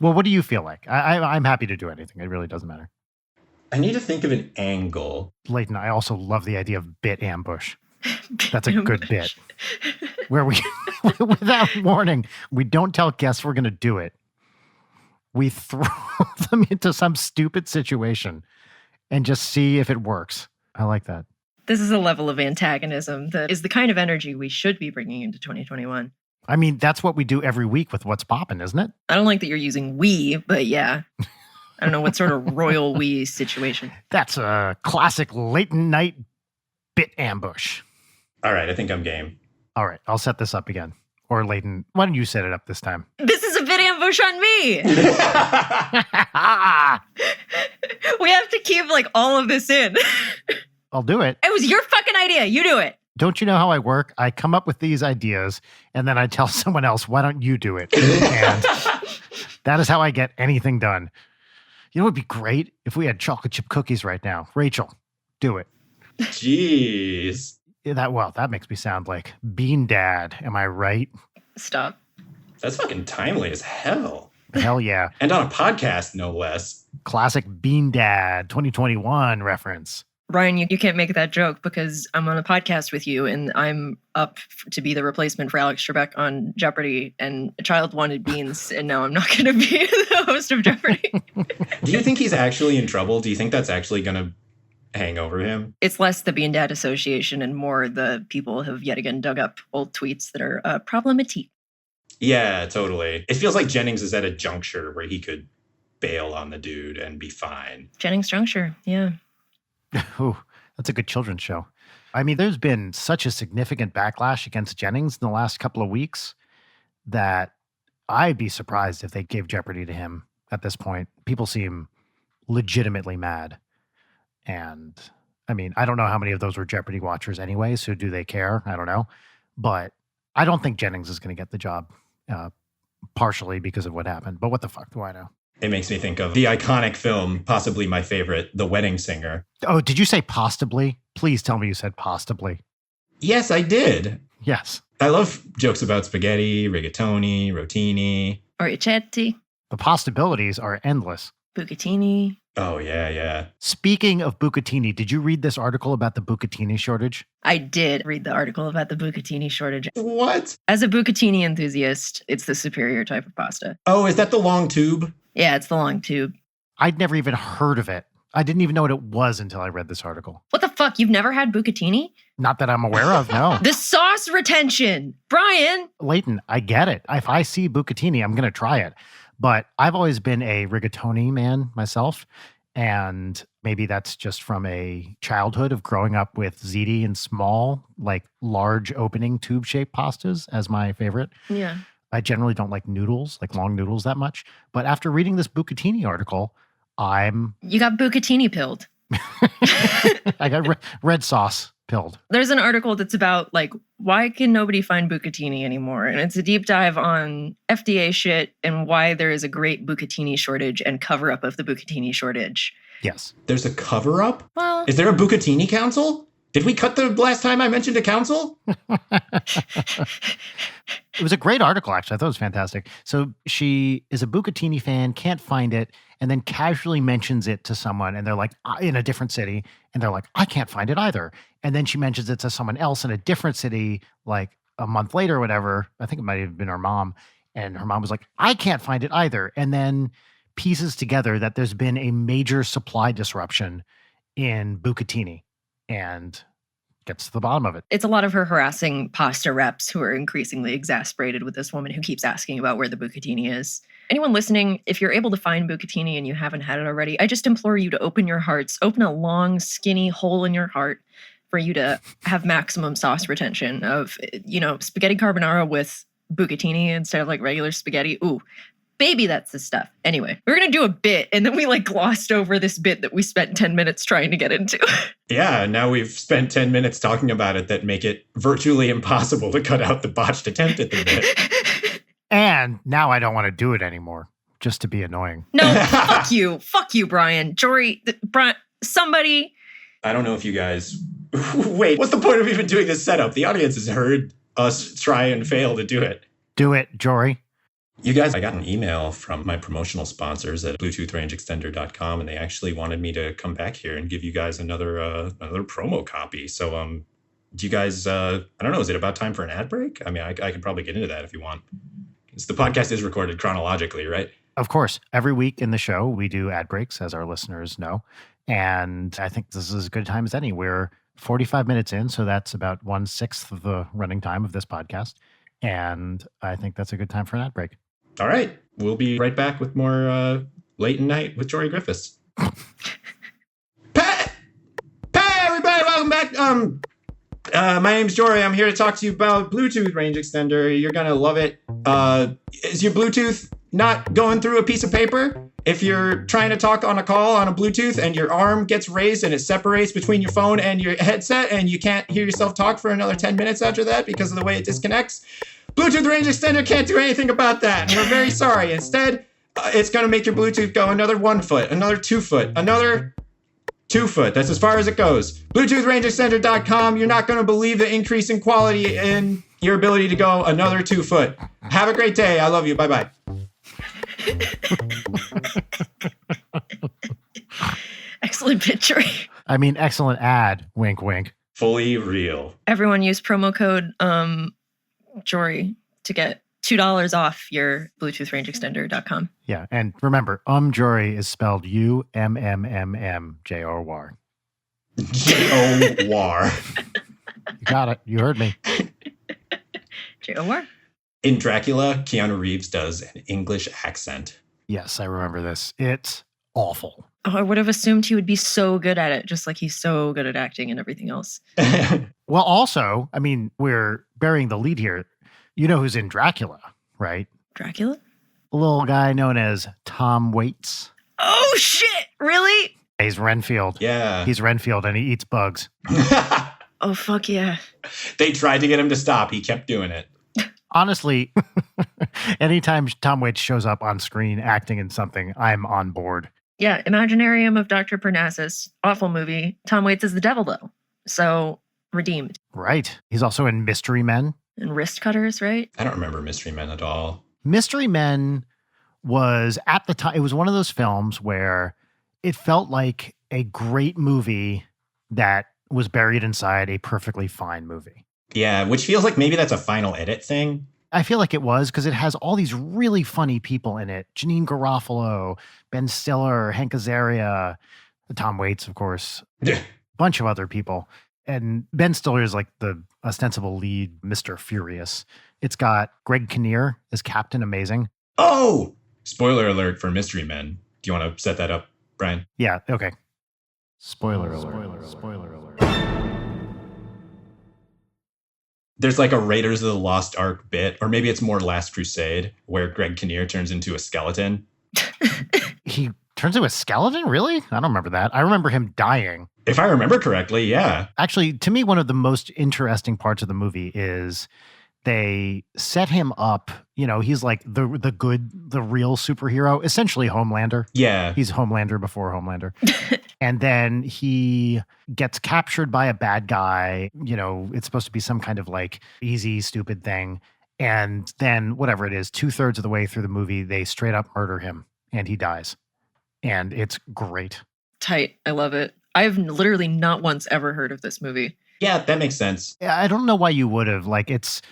Well, what do you feel like? I'm happy to do anything. It really doesn't matter. I need to think of an angle. Leighton, I also love the idea of bit ambush. That's a good bit. Where we, without warning, we don't tell guests we're going to do it. We throw them into some stupid situation and just see if it works. I like that. This is a level of antagonism that is the kind of energy we should be bringing into 2021. I mean, that's what we do every week with What's Poppin', isn't it? I don't like that you're using we, but yeah. I don't know what sort of royal we situation. That's a classic late night bit ambush. All right, I think I'm game. All right, I'll set this up again. Or Leighton, why don't you set it up this time? This is a bit ambush on me. We have to keep like all of this in. I'll do it. It was your fucking idea. You do it. Don't you know how I work? I come up with these ideas and then I tell someone else, why don't you do it? And that is how I get anything done. You know what would be great if we had chocolate chip cookies right now? Rachel, do it. Jeez. That makes me sound like Bean Dad. Am I right? Stop. That's fucking timely as hell. Hell yeah. And on a podcast, no less. Classic Bean Dad 2021 reference. Brian, you can't make that joke because I'm on a podcast with you and I'm up to be the replacement for Alex Trebek on Jeopardy, and a child wanted beans and now I'm not going to be the host of Jeopardy. Do you think he's actually in trouble? Do you think that's actually going to hang over him? It's less the Bean Dad Association and more the people have yet again dug up old tweets that are problematic. Yeah, totally. It feels like Jennings is at a juncture where he could bail on the dude and be fine. Jennings Juncture, yeah. Ooh, that's a good children's show. I mean, there's been such a significant backlash against Jennings in the last couple of weeks that I'd be surprised if they gave Jeopardy to him at this point. People seem legitimately mad. And I mean, I don't know how many of those were Jeopardy watchers anyway, so do they care? I don't know. But I don't think Jennings is going to get the job, partially because of what happened. But what the fuck do I know? It makes me think of the iconic film, possibly my favorite, The Wedding Singer. Oh, did you say possibly? Please tell me you said possibly. Yes, I did. Yes. I love jokes about spaghetti, rigatoni, rotini. Oricetti. The possibilities are endless. Bucatini. Oh, yeah. Speaking of bucatini, did you read this article about the bucatini shortage? I did read the article about the bucatini shortage. What? As a bucatini enthusiast, it's the superior type of pasta. Oh, is that the long tube? Yeah, it's the long tube. I'd never even heard of it. I didn't even know what it was until I read this article. What the fuck? You've never had bucatini? Not that I'm aware of, no. The sauce retention. Brian. Leighton, I get it. If I see bucatini, I'm going to try it. But I've always been a rigatoni man myself. And maybe that's just from a childhood of growing up with ziti and small, like large opening tube-shaped pastas as my favorite. Yeah. I generally don't like noodles, like long noodles that much. But after reading this bucatini article, You got bucatini pilled. I got red sauce pilled. There's an article that's about, like, why can nobody find bucatini anymore? And it's a deep dive on FDA shit and why there is a great bucatini shortage and cover-up of the bucatini shortage. Yes. There's a cover-up? Well... Is there a bucatini council? Did we cut the last time I mentioned a council? It was a great article, actually. I thought it was fantastic. So she is a bucatini fan, can't find it, and then casually mentions it to someone, and they're like, in a different city, and they're like, I can't find it either. And then she mentions it to someone else in a different city, like a month later or whatever. I think it might have been her mom. And her mom was like, I can't find it either. And then pieces together that there's been a major supply disruption in bucatini. And gets to the bottom of it. It's a lot of her harassing pasta reps who are increasingly exasperated with this woman who keeps asking about where the bucatini is. Anyone listening, if you're able to find bucatini and you haven't had it already, I just implore you to open your hearts, open a long, skinny hole in your heart for you to have maximum sauce retention of, spaghetti carbonara with bucatini instead of like regular spaghetti. Ooh, baby, that's the stuff. Anyway, we were going to do a bit and then we glossed over this bit that we spent 10 minutes trying to get into. Yeah, now we've spent 10 minutes talking about it that make it virtually impossible to cut out the botched attempt at the bit. And now I don't want to do it anymore, just to be annoying. No, fuck you. Fuck you, Brian. Jory, Brian, somebody. I don't know if you guys... Wait, what's the point of even doing this setup? The audience has heard us try and fail to do it. Do it, Jory. You guys, I got an email from my promotional sponsors at bluetoothrangeextender.com, and they actually wanted me to come back here and give you guys another promo copy. So, do you guys, I don't know, is it about time for an ad break? I mean, I could probably get into that if you want. The podcast is recorded chronologically, right? Of course. Every week in the show, we do ad breaks, as our listeners know. And I think this is as good a time as any. We're 45 minutes in, so that's about 1/6 of the running time of this podcast. And I think that's a good time for an ad break. All right. We'll be right back with more Late at Night with Jory Griffis. Hey, everybody, welcome back. My name's Jory. I'm here to talk to you about Bluetooth range extender. You're going to love it. Is your Bluetooth not going through a piece of paper? If you're trying to talk on a call on a Bluetooth and your arm gets raised and it separates between your phone and your headset and you can't hear yourself talk for another 10 minutes after that because of the way it disconnects, Bluetooth range extender can't do anything about that. And we're very sorry. Instead, it's going to make your Bluetooth go another 1 foot, another 2 foot, another 2 foot. That's as far as it goes. BluetoothRangeExtender.com. You're not going to believe the increase in quality in your ability to go another 2 foot. Have a great day. I love you. Bye-bye. Excellent picture. I mean, excellent ad. Wink, wink. Fully real. Everyone use promo code Jory to get $2 off your BluetoothRangeExtender.com. Yeah, and remember, Jory is spelled UMMMMJOR. J-O-W-A-R. You got it. You heard me. J-O-R. In Dracula, Keanu Reeves does an English accent. Yes, I remember this. It's awful. Oh, I would have assumed he would be so good at it, just like he's so good at acting and everything else. Well, also, I mean, we're burying the lead here. You know who's in Dracula, right? Dracula? A little guy known as Tom Waits. Oh, shit! Really? He's Renfield. Yeah. He's Renfield and he eats bugs. Oh, fuck yeah. They tried to get him to stop. He kept doing it. Honestly, anytime Tom Waits shows up on screen acting in something, I'm on board. Yeah, Imaginarium of Dr. Parnassus. Awful movie. Tom Waits is the devil, though. So, redeemed. Right. He's also in Mystery Men. And Wrist Cutters, right? I don't remember Mystery Men at all. Mystery Men was, at the time, it was one of those films where it felt like a great movie that was buried inside a perfectly fine movie. Yeah, which feels like maybe that's a final edit thing. I feel like it was because it has all these really funny people in it. Janine Garofalo, Ben Stiller, Hank Azaria, Tom Waits, of course, a bunch of other people. And Ben Stiller is like the ostensible lead, Mr. Furious. It's got Greg Kinnear as Captain Amazing. Oh! Spoiler alert for Mystery Men. Do you want to set that up, Brian? Yeah, okay. Spoiler alert. Spoiler alert. There's like a Raiders of the Lost Ark bit, or maybe it's more Last Crusade, where Greg Kinnear turns into a skeleton. He turns into a skeleton? Really? I don't remember that. I remember him dying. If I remember correctly, yeah. Actually, to me, one of the most interesting parts of the movie is they set him up. You know, he's like the real superhero, essentially Homelander. Yeah. He's Homelander before Homelander. And then he gets captured by a bad guy. You know, it's supposed to be some kind of like easy, stupid thing. And then whatever it is, 2/3 of the way through the movie, they straight up murder him and he dies. And it's great. Tight. I love it. I've literally not once ever heard of this movie. Yeah, that makes sense. I don't know why you would have. Like, it's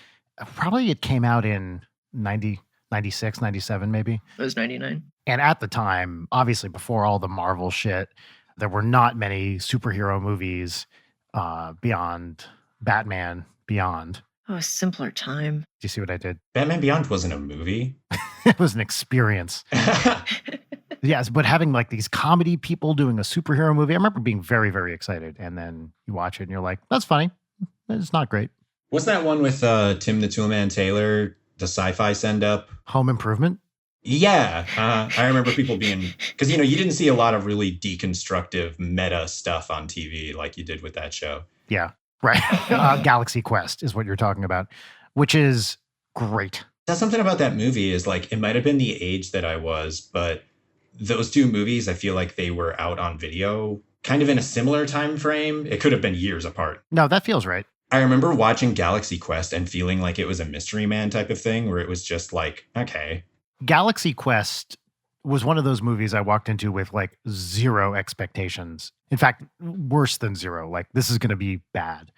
probably, it came out in 96, 97 maybe. It was 99. And at the time, obviously before all the Marvel shit, there were not many superhero movies beyond Batman Beyond. Oh, a simpler time. Do you see what I did? Batman Beyond wasn't a movie. It was an experience. Yes, but having like these comedy people doing a superhero movie, I remember being very, very excited. And then you watch it and you're like, that's funny. It's not great. What's that one with Tim the Toolman Taylor, the sci-fi send-up? Home Improvement? Yeah. I remember people being... Because, you know, you didn't see a lot of really deconstructive meta stuff on TV like you did with that show. Yeah, right. Galaxy Quest is what you're talking about, which is great. That's something about that movie is like, it might have been the age that I was, but those two movies, I feel like they were out on video kind of in a similar time frame. It could have been years apart. No, that feels right. I remember watching Galaxy Quest and feeling like it was a Mystery Man type of thing where it was just like, okay. Galaxy Quest was one of those movies I walked into with like zero expectations. In fact, worse than zero. Like, this is going to be bad.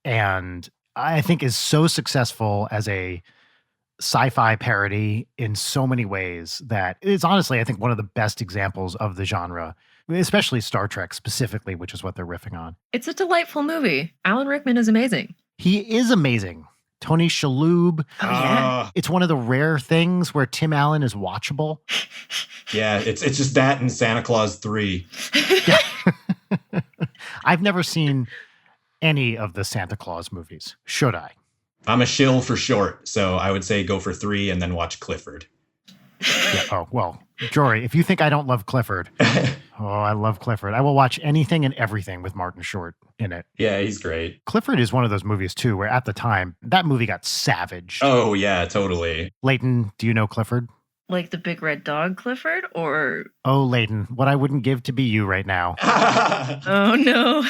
And I think is so successful as a sci-fi parody in so many ways that it's honestly, I think, one of the best examples of the genre, especially Star Trek specifically, which is what they're riffing on. It's a delightful movie. Alan Rickman is amazing. He is amazing. Tony Shalhoub. Oh, yeah. It's one of the rare things where Tim Allen is watchable. Yeah, it's just that and Santa Claus 3. I've never seen any of the Santa Claus movies, should I? I'm a shill for short, so I would say go for 3 and then watch Clifford. Yeah. Oh, well, Jory, if you think I don't love Clifford, I love Clifford. I will watch anything and everything with Martin Short in it. Yeah, he's great. Clifford is one of those movies, too, where at the time, that movie got savaged. Oh, yeah, totally. Leighton, do you know Clifford? Like the big red dog, Clifford, or... Oh, Leighton, what I wouldn't give to be you right now. Oh, no.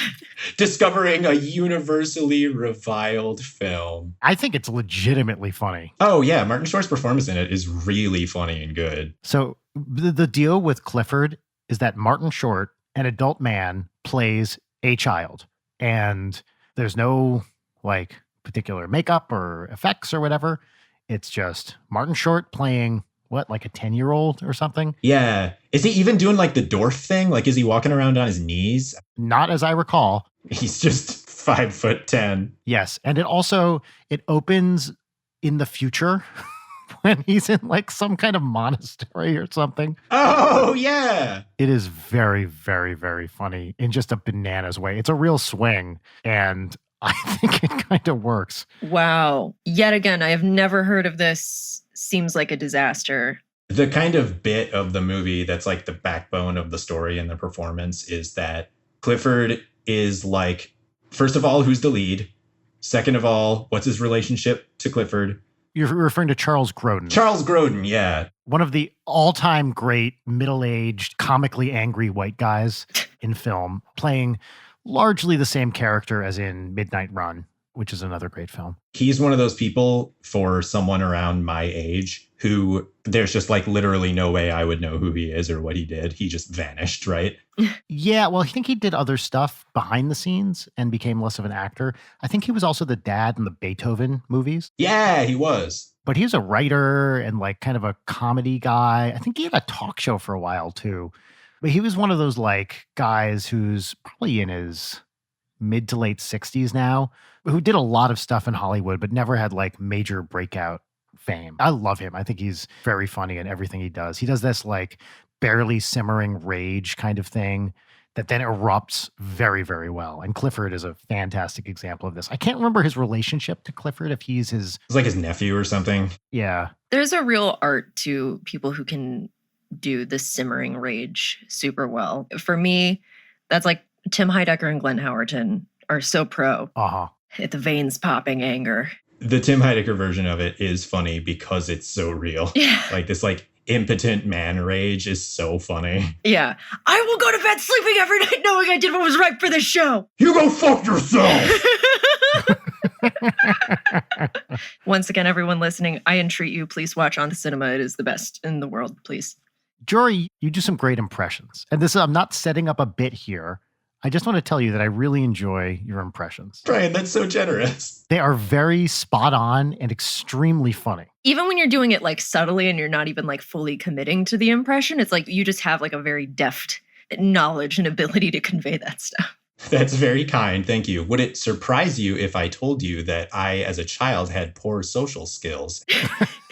Discovering a universally reviled film. I think it's legitimately funny. Oh, yeah, Martin Short's performance in it is really funny and good. So the deal with Clifford is that Martin Short, an adult man, plays a child. And there's no, like, particular makeup or effects or whatever. It's just Martin Short playing... what, like a 10-year-old or something? Yeah. Is he even doing like the dwarf thing? Like, is he walking around on his knees? Not as I recall. He's just 5'10". Yes. And it opens in the future when he's in like some kind of monastery or something. Oh, yeah. It is very, very, very funny in just a bananas way. It's a real swing. And I think it kind of works. Wow. Yet again, I have never heard of this. Seems like a disaster. The kind of bit of the movie that's like the backbone of the story and the performance is that Clifford is like, first of all, who's the lead? Second of all, what's his relationship to Clifford? You're referring to Charles Grodin. Charles Grodin, yeah. One of the all-time great middle-aged, comically angry white guys in film, playing largely the same character as in Midnight Run, which is another great film. He's one of those people for someone around my age who there's just like literally no way I would know who he is or what he did. He just vanished, right? Yeah, well, I think he did other stuff behind the scenes and became less of an actor. I think he was also the dad in the Beethoven movies. Yeah, he was. But he was a writer and like kind of a comedy guy. I think he had a talk show for a while too. But he was one of those like guys who's probably in his mid to late 60s now, who did a lot of stuff in Hollywood, but never had like major breakout fame. I love him. I think he's very funny in everything he does. He does this like barely simmering rage kind of thing that then erupts very, very well. And Clifford is a fantastic example of this. I can't remember his relationship to Clifford, if he's his... It's like his nephew or something. Yeah. There's a real art to people who can do the simmering rage super well. For me, that's like Tim Heidecker and Glenn Howerton are so pro at the veins popping anger. The Tim Heidecker version of it is funny because it's so real. Yeah. Like this like impotent man rage is so funny. Yeah. I will go to bed sleeping every night knowing I did what was right for this show. You go fuck yourself. Once again, everyone listening, I entreat you, please watch On the Cinema. It is the best in the world, please. Jory, you do some great impressions. And this, I'm not setting up a bit here. I just want to tell you that I really enjoy your impressions. Brian, that's so generous. They are very spot on and extremely funny. Even when you're doing it like subtly and you're not even like fully committing to the impression, it's like you just have like a very deft knowledge and ability to convey that stuff. That's very kind. Thank you. Would it surprise you if I told you that I, as a child, had poor social skills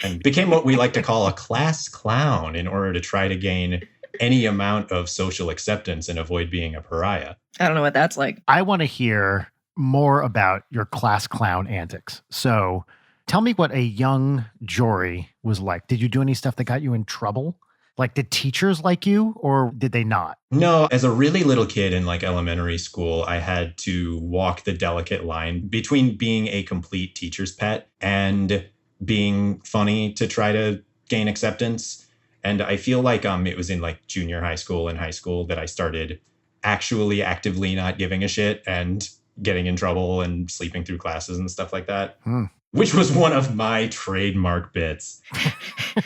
and became what we like to call a class clown in order to try to gain any amount of social acceptance and avoid being a pariah? I don't know what that's like. I want to hear more about your class clown antics. So tell me what a young Jory was like. Did you do any stuff that got you in trouble? Like, did teachers like you or did they not? No, as a really little kid in like elementary school, I had to walk the delicate line between being a complete teacher's pet and being funny to try to gain acceptance. And I feel like it was in like junior high school and high school that I started actually actively not giving a shit and getting in trouble and sleeping through classes and stuff like that. Which was one of my trademark bits.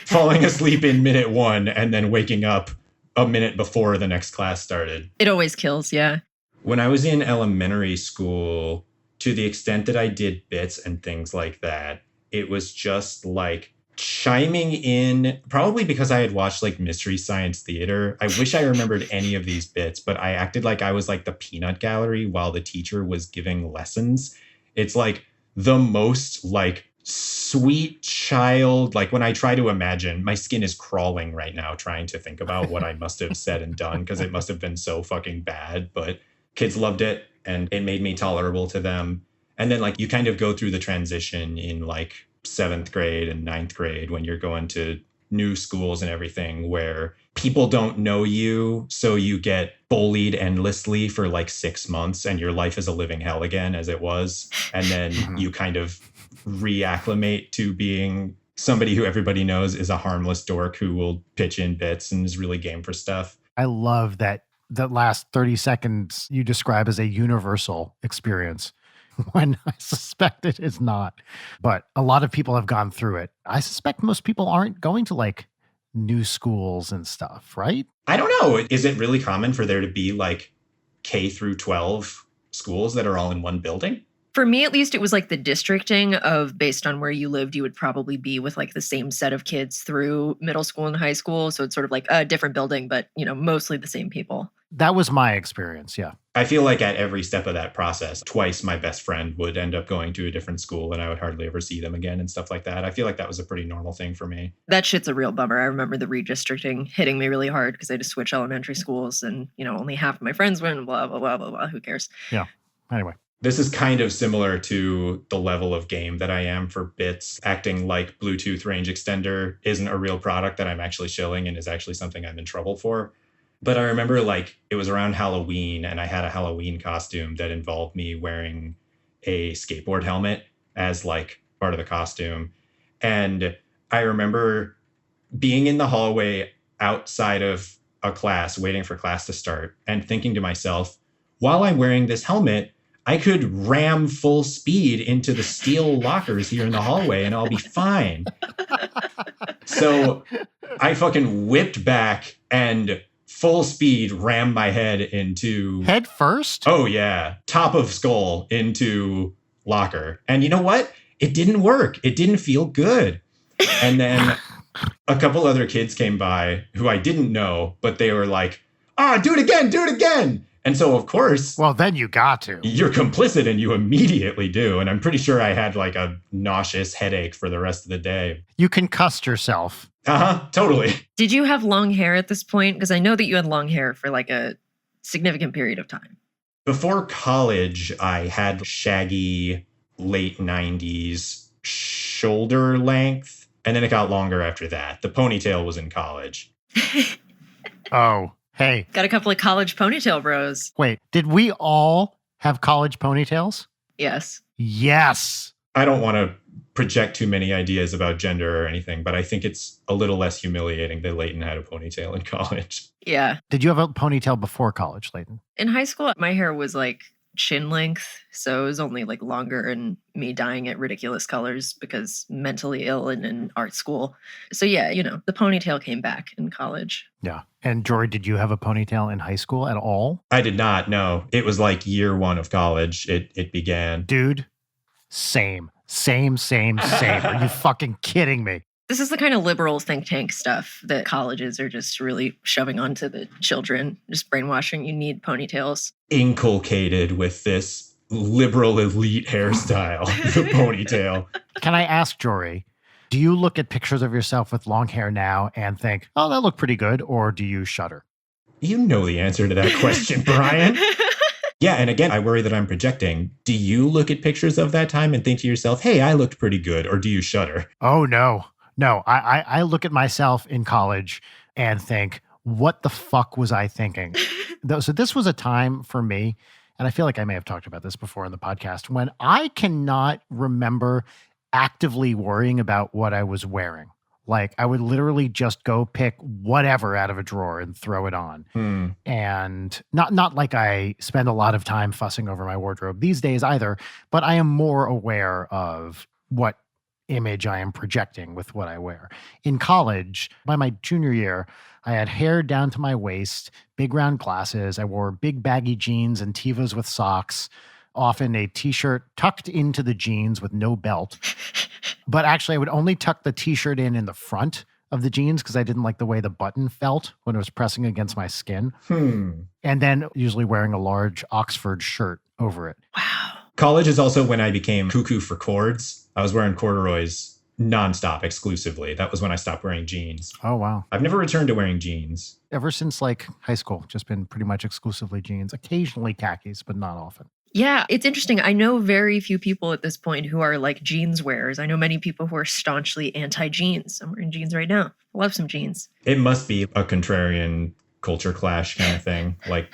Falling asleep in minute 1 and then waking up a minute before the next class started. It always kills, yeah. When I was in elementary school, to the extent that I did bits and things like that, it was just like chiming in, probably because I had watched like Mystery Science Theater. I wish I remembered any of these bits, but I acted like I was like the peanut gallery while the teacher was giving lessons. It's like the most like sweet child, like when I try to imagine, my skin is crawling right now trying to think about what I must have said and done because it must have been so fucking bad, but kids loved it. and it made me tolerable to them. And then like you kind of go through the transition in like 7th grade and 9th grade when you're going to new schools and everything where people don't know you. So you get bullied endlessly for like 6 months and your life is a living hell again as it was. And then you kind of reacclimate to being somebody who everybody knows is a harmless dork who will pitch in bits and is really game for stuff. I love that the last 30 seconds you describe as a universal experience when I suspect it is not. But a lot of people have gone through it. I suspect most people aren't going to like new schools and stuff, right? I don't know. Is it really common for there to be like K through 12 schools that are all in one building? For me, at least, it was like the districting of based on where you lived, you would probably be with like the same set of kids through middle school and high school. So it's sort of like a different building, but, you know, mostly the same people. That was my experience. Yeah. I feel like at every step of that process, twice my best friend would end up going to a different school and I would hardly ever see them again and stuff like that. I feel like that was a pretty normal thing for me. That shit's a real bummer. I remember the redistricting hitting me really hard because I had to switch elementary schools and, you know, only half of my friends went, blah, blah, blah, blah, blah. Who cares? Yeah. Anyway. This is kind of similar to the level of game that I am for bits, acting like Bluetooth range extender isn't a real product that I'm actually shilling and is actually something I'm in trouble for. But I remember like it was around Halloween and I had a Halloween costume that involved me wearing a skateboard helmet as like part of the costume. And I remember being in the hallway outside of a class, waiting for class to start and thinking to myself, while I'm wearing this helmet, I could ram full speed into the steel lockers here in the hallway and I'll be fine. So I fucking whipped back and full speed rammed my head into... Head first? Oh, yeah. Top of skull into locker. And you know what? It didn't work. It didn't feel good. And then a couple other kids came by who I didn't know, but they were like, do it again, do it again. And so, of course... Well, then you got to. You're complicit and you immediately do. And I'm pretty sure I had like a nauseous headache for the rest of the day. You concussed yourself. Totally. Did you have long hair at this point? Because I know that you had long hair for like a significant period of time. Before college, I had shaggy late 90s shoulder length. And then it got longer after that. The ponytail was in college. Oh. Hey. Got a couple of college ponytail bros. Wait, did we all have college ponytails? Yes. Yes. I don't want to project too many ideas about gender or anything, but I think it's a little less humiliating that Leighton had a ponytail in college. Yeah. Did you have a ponytail before college, Leighton? In high school, my hair was like chin length. So it was only like longer and me dyeing it ridiculous colors because mentally ill and in art school. So yeah, you know, the ponytail came back in college. Yeah. And Jory, did you have a ponytail in high school at all? I did not, no. It was like year one of college. It began. Dude, same. Are you fucking kidding me? This is the kind of liberal think tank stuff that colleges are just really shoving onto the children, just brainwashing. You need ponytails. Inculcated with this liberal elite hairstyle, the ponytail. Can I ask, Jory, do you look at pictures of yourself with long hair now and think, oh, that looked pretty good, or do you shudder? You know the answer to that question, Brian. Yeah, and again, I worry that I'm projecting. Do you look at pictures of that time and think to yourself, hey, I looked pretty good, or do you shudder? Oh, no. No, I look at myself in college and think, what the fuck was I thinking? So this was a time for me, and I feel like I may have talked about this before in the podcast, when I cannot remember actively worrying about what I was wearing. Like I would literally just go pick whatever out of a drawer and throw it on. And not like I spend a lot of time fussing over my wardrobe these days either, but I am more aware of what image I am projecting with what I wear. In college, by my junior year, I had hair down to my waist, big round glasses. I wore big baggy jeans and Tevas with socks, often a t-shirt tucked into the jeans with no belt. But actually, I would only tuck the t-shirt in the front of the jeans because I didn't like the way the button felt when it was pressing against my skin. And then usually wearing a large Oxford shirt over it. Wow. College is also when I became cuckoo for cords. I was wearing corduroys nonstop, exclusively. That was when I stopped wearing jeans. Oh, wow. I've never returned to wearing jeans. Ever since like high school, just been pretty much exclusively jeans, occasionally khakis, but not often. Yeah, it's interesting. I know very few people at this point who are like jeans wearers. I know many people who are staunchly anti-jeans. I'm wearing jeans right now. I love some jeans. It must be a contrarian culture clash kind of thing. Like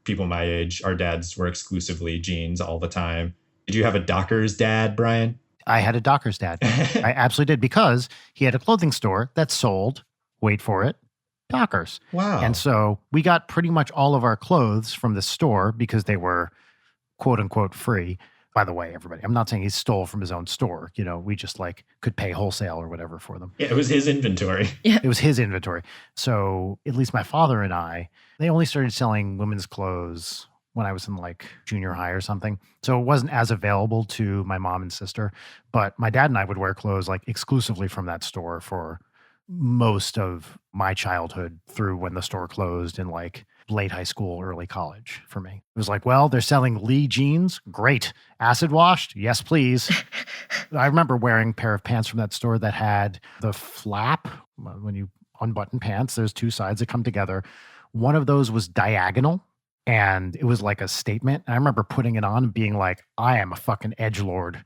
people my age, our dads were exclusively jeans all the time. Did you have a Dockers dad, Brian? I had a Dockers dad. I absolutely did, because he had a clothing store that sold, wait for it, Dockers. Wow. And so we got pretty much all of our clothes from the store because they were quote unquote free. By the way, everybody, I'm not saying he stole from his own store. You know, we just like could pay wholesale or whatever for them. Yeah, it was his inventory. It was his inventory. So at least my father and I, they only started selling women's clothes when I was in like junior high or something. So it wasn't as available to my mom and sister, but my dad and I would wear clothes like exclusively from that store for most of my childhood through when the store closed in like late high school, early college for me. It was like, well, they're selling Lee jeans. Great. Acid washed? Yes, please. I remember wearing a pair of pants from that store that had the flap. When you unbutton pants, there's two sides that come together. One of those was diagonal, and it was like a statement. And I remember putting it on and being like, I am a fucking edgelord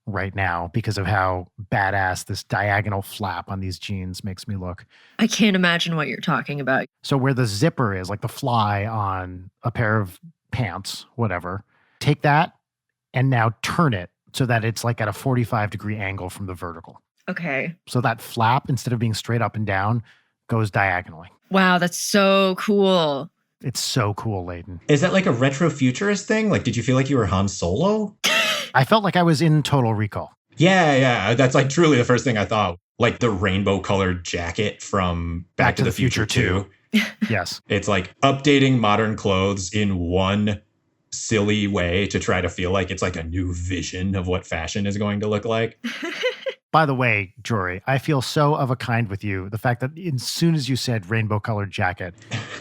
right now because of how badass this diagonal flap on these jeans makes me look. I can't imagine what you're talking about. So where the zipper is, like the fly on a pair of pants, whatever, take that and now turn it so that it's like at a 45-degree angle from the vertical. Okay. So that flap, instead of being straight up and down, goes diagonally. Wow, that's so cool. It's so cool, Leighton. Is that like a retro futurist thing? Like, did you feel like you were Han Solo? I felt like I was in Total Recall. Yeah. That's like truly the first thing I thought. Like the rainbow colored jacket from Back to the Future 2. Yes. It's like updating modern clothes in one silly way to try to feel like it's like a new vision of what fashion is going to look like. By the way, Jory, I feel so of a kind with you. The fact that as soon as you said rainbow colored jacket,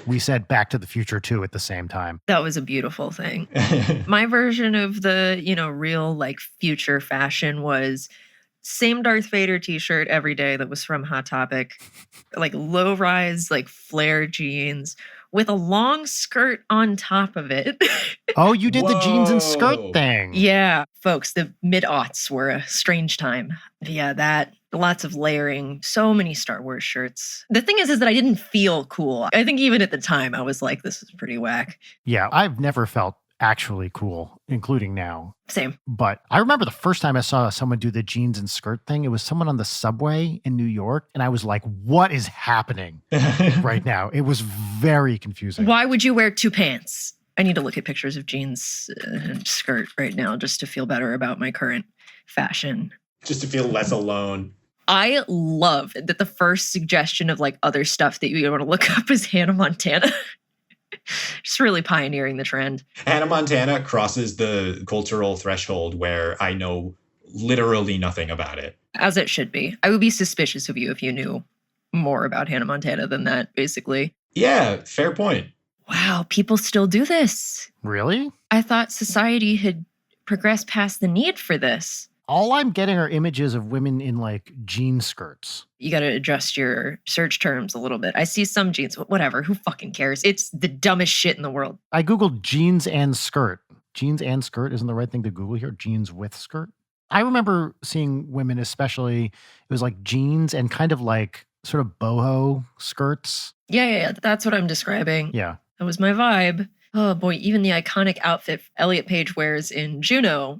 we said Back to the Future 2 at the same time. That was a beautiful thing. My version of the, real like future fashion was same Darth Vader t-shirt every day that was from Hot Topic, like low rise, like flare jeans with a long skirt on top of it. Oh, you did the jeans and Whoa. skirt thing. Yeah, folks, the mid-aughts were a strange time. Yeah, that, lots of layering, so many Star Wars shirts. The thing is that I didn't feel cool. I think even at the time, I was like, this is pretty whack. Yeah, I've never felt actually cool, including now. Same. But I remember the first time I saw someone do the jeans and skirt thing, it was someone on the subway in New York. And I was like, what is happening right now? It was very confusing. Why would you wear two pants? I need to look at pictures of jeans and skirt right now just to feel better about my current fashion. Just to feel less alone. I love that the first suggestion of like other stuff that you want to look up is Hannah Montana. Just really pioneering the trend. Hannah Montana crosses the cultural threshold where I know literally nothing about it. As it should be. I would be suspicious of you if you knew more about Hannah Montana than that, basically. Yeah, fair point. Wow, people still do this. Really? I thought society had progressed past the need for this. All I'm getting are images of women in like jean skirts. You got to adjust your search terms a little bit. I see some jeans, whatever, who fucking cares? It's the dumbest shit in the world. I Googled jeans and skirt. Jeans and skirt isn't the right thing to Google here. Jeans with skirt. I remember seeing women, especially, it was like jeans and kind of like sort of boho skirts. Yeah. That's what I'm describing. Yeah. That was my vibe. Oh boy, even the iconic outfit Elliot Page wears in Juno,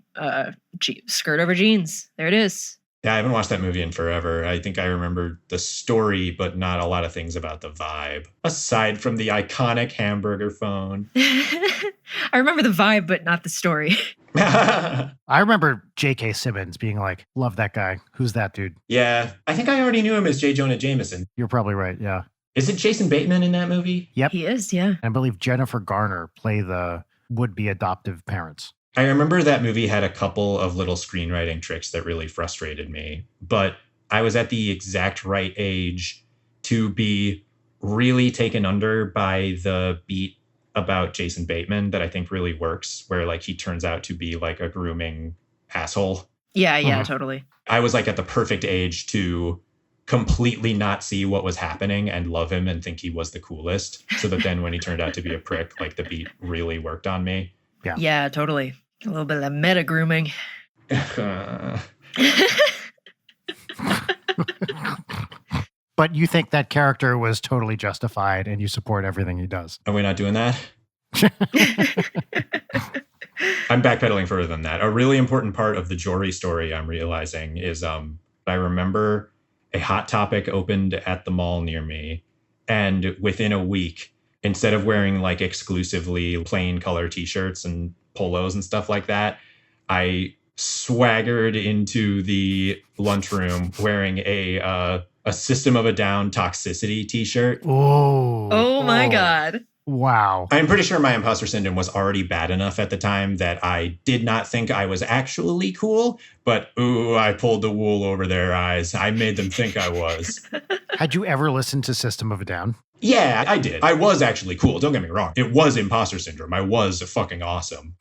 skirt over jeans. There it is. Yeah, I haven't watched that movie in forever. I think I remember the story, but not a lot of things about the vibe. Aside from the iconic hamburger phone. I remember the vibe, but not the story. I remember J.K. Simmons being like, love that guy. Who's that dude? Yeah, I think I already knew him as J. Jonah Jameson. You're probably right, yeah. Is it Jason Bateman in that movie? Yep. He is, yeah. I believe Jennifer Garner play the would-be adoptive parents. I remember that movie had a couple of little screenwriting tricks that really frustrated me, but I was at the exact right age to be really taken under by the beat about Jason Bateman that I think really works, where like he turns out to be like a grooming asshole. Yeah, totally. I was like at the perfect age to completely not see what was happening and love him and think he was the coolest. So that then when he turned out to be a prick, like the beat really worked on me. Yeah, totally. A little bit of meta grooming. But you think that character was totally justified and you support everything he does. Are we not doing that? I'm backpedaling further than that. A really important part of the Jory story I'm realizing is I remember a Hot Topic opened at the mall near me. And within a week, instead of wearing like exclusively plain color t-shirts and polos and stuff like that, I swaggered into the lunchroom wearing a System of a Down Toxicity t-shirt. Oh my God. Wow. I'm pretty sure my imposter syndrome was already bad enough at the time that I did not think I was actually cool, but I pulled the wool over their eyes. I made them think I was. Had you ever listened to System of a Down? Yeah, I did. I was actually cool. Don't get me wrong. It was imposter syndrome. I was fucking awesome.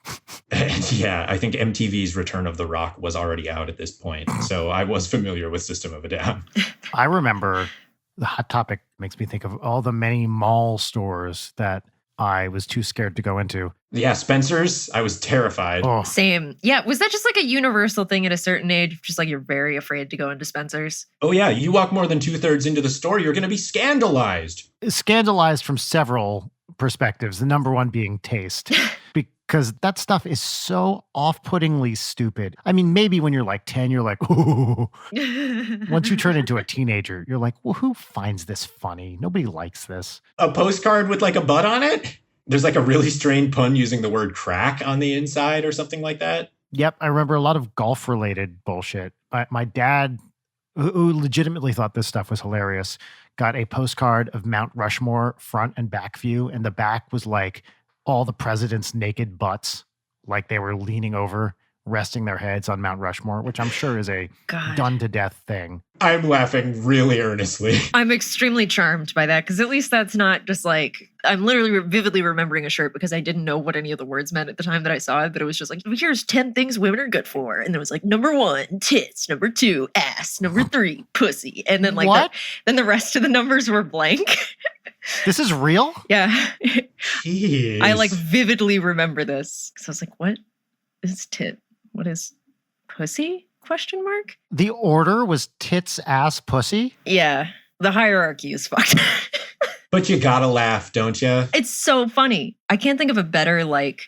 And yeah, I think MTV's Return of the Rock was already out at this point. So I was familiar with System of a Down. I remember the Hot Topic makes me think of all the many mall stores that I was too scared to go into. Yeah, Spencer's. I was terrified. Oh, Same. Yeah, was that just like a universal thing at a certain age? Just like you're very afraid to go into Spencer's? Oh yeah, you walk more than 2/3 into the store, you're going to be scandalized. scandalized from several perspectives. The number one being taste. Because that stuff is so off-puttingly stupid. I mean, maybe when you're like 10, you're like, ooh. Once you turn into a teenager, you're like, well, who finds this funny? Nobody likes this. A postcard with like a butt on it? There's like a really strained pun using the word crack on the inside or something like that. Yep, I remember a lot of golf-related bullshit. My dad, who legitimately thought this stuff was hilarious, got a postcard of Mount Rushmore front and back view, and the back was like all the presidents' naked butts, like they were leaning over, resting their heads on Mount Rushmore, which I'm sure is a done-to-death thing. I'm laughing really earnestly. I'm extremely charmed by that, because at least that's not just like, I'm literally vividly remembering a shirt because I didn't know what any of the words meant at the time that I saw it, but it was just like, here's 10 things women are good for. And there was like, number 1, tits, number 2, ass, number 3, pussy. And then like, then the rest of the numbers were blank. This is real? Yeah. Jeez. I like vividly remember this. Because I was like, what is tit? What is pussy? Question mark? The order was tits, ass, pussy? Yeah. The hierarchy is fucked. But you gotta laugh, don't you? It's so funny. I can't think of a better, like,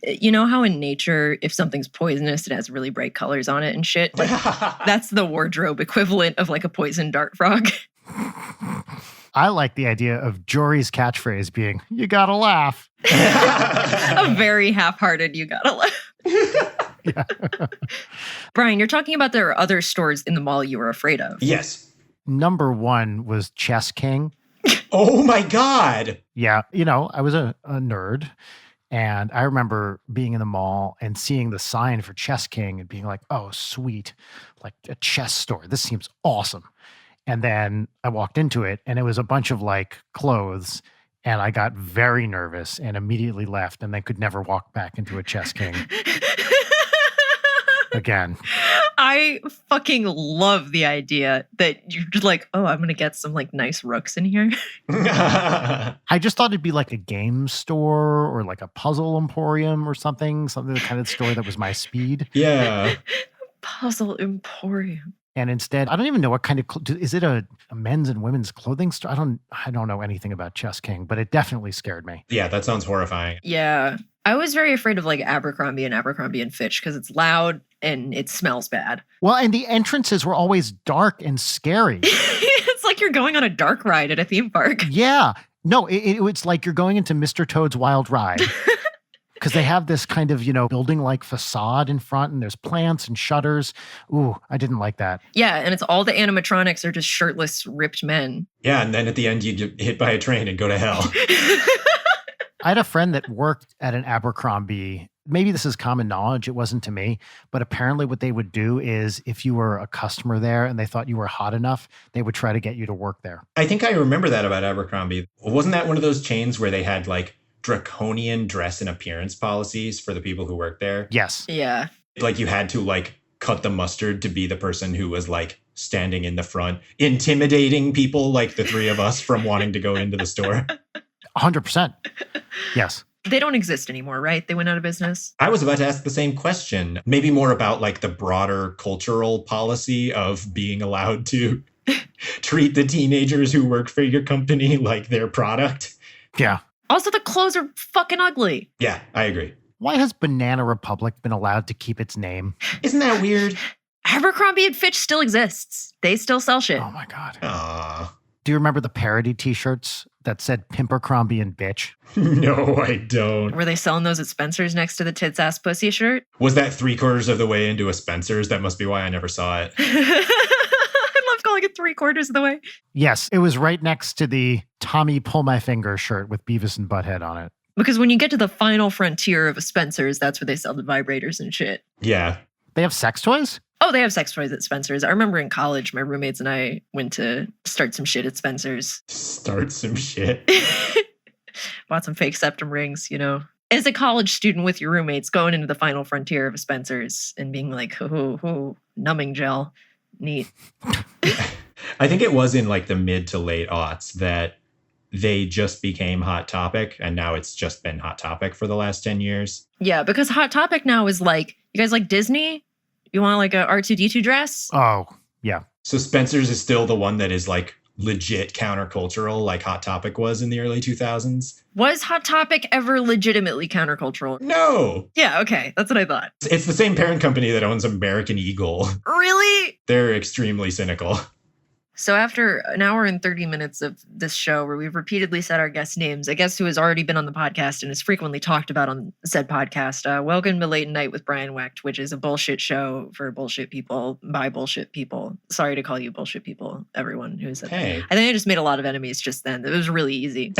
you know how in nature, if something's poisonous, it has really bright colors on it and shit? Like, that's the wardrobe equivalent of like a poison dart frog. I like the idea of Jory's catchphrase being, you gotta laugh. A very half-hearted, you gotta laugh. Yeah. Brian, you're talking about there are other stores in the mall you were afraid of. Yes. Number 1 was Chess King. Oh my God. Yeah, you know, I was a nerd, and I remember being in the mall and seeing the sign for Chess King and being like, oh, sweet, like a chess store. This seems awesome. And then I walked into it, and it was a bunch of like clothes, and I got very nervous and immediately left, and then could never walk back into a Chess King again. I fucking love the idea that you're just like, oh, I'm going to get some like nice rooks in here. I just thought it'd be like a game store or like a puzzle emporium or something the kind of store that was my speed. Yeah. Puzzle emporium. And instead, I don't even know what kind of, is it a men's and women's clothing store? I don't know anything about Chess King, but it definitely scared me. Yeah, that sounds horrifying. Yeah. I was very afraid of like Abercrombie and Fitch because it's loud and it smells bad. Well, and the entrances were always dark and scary. It's like you're going on a dark ride at a theme park. Yeah. No, it's like you're going into Mr. Toad's Wild Ride. Because they have this kind of, you know, building-like facade in front, and there's plants and shutters. Ooh, I didn't like that. Yeah, and it's all the animatronics are just shirtless, ripped men. Yeah, and then at the end you get hit by a train and go to hell. I had a friend that worked at an Abercrombie. Maybe this is common knowledge. It wasn't to me. But apparently what they would do is if you were a customer there and they thought you were hot enough, they would try to get you to work there. I think I remember that about Abercrombie. Wasn't that one of those chains where they had like draconian dress and appearance policies for the people who worked there? Yes. Yeah. Like you had to like cut the mustard to be the person who was like standing in the front, intimidating people like the three of us from wanting to go into the store. 100%. Yes. They don't exist anymore, right? They went out of business. I was about to ask the same question, maybe more about like the broader cultural policy of being allowed to treat the teenagers who work for your company like their product. Yeah. Also, the clothes are fucking ugly. Yeah, I agree. Why has Banana Republic been allowed to keep its name? Isn't that weird? Abercrombie and Fitch still exists. They still sell shit. Oh my God. Aw. Do you remember the parody t-shirts that said Pimpercrombie and Bitch? No, I don't. Were they selling those at Spencer's next to the tits ass pussy shirt? Was that 3/4 of the way into a Spencer's? That must be why I never saw it. I love calling it 3/4 of the way. Yes, it was right next to the Tommy Pull My Finger shirt with Beavis and Butthead on it. Because when you get to the final frontier of a Spencer's, that's where they sell the vibrators and shit. Yeah. They have sex toys? Oh, they have sex toys at Spencer's. I remember in college, my roommates and I went to start some shit at Spencer's. Start some shit. Bought some fake septum rings, you know. As a college student with your roommates going into the final frontier of a Spencer's and being like, oh, numbing gel. Neat. I think it was in like the mid to late aughts that they just became Hot Topic, and now it's just been Hot Topic for the last 10 years. Yeah, because Hot Topic now is like, you guys like Disney? You want like a R2-D2 dress? Oh, yeah. So Spencer's is still the one that is like legit countercultural, like Hot Topic was in the early 2000s. Was Hot Topic ever legitimately countercultural? No. Yeah, okay. That's what I thought. It's the same parent company that owns American Eagle. Really? They're extremely cynical. So after an hour and 30 minutes of this show where we've repeatedly said our guest names, a guest who has already been on the podcast and is frequently talked about on said podcast, welcome to Late Night with Brian Wecht, which is a bullshit show for bullshit people by bullshit people. Sorry to call you bullshit people, everyone who said that. I think I just made a lot of enemies just then. It was really easy.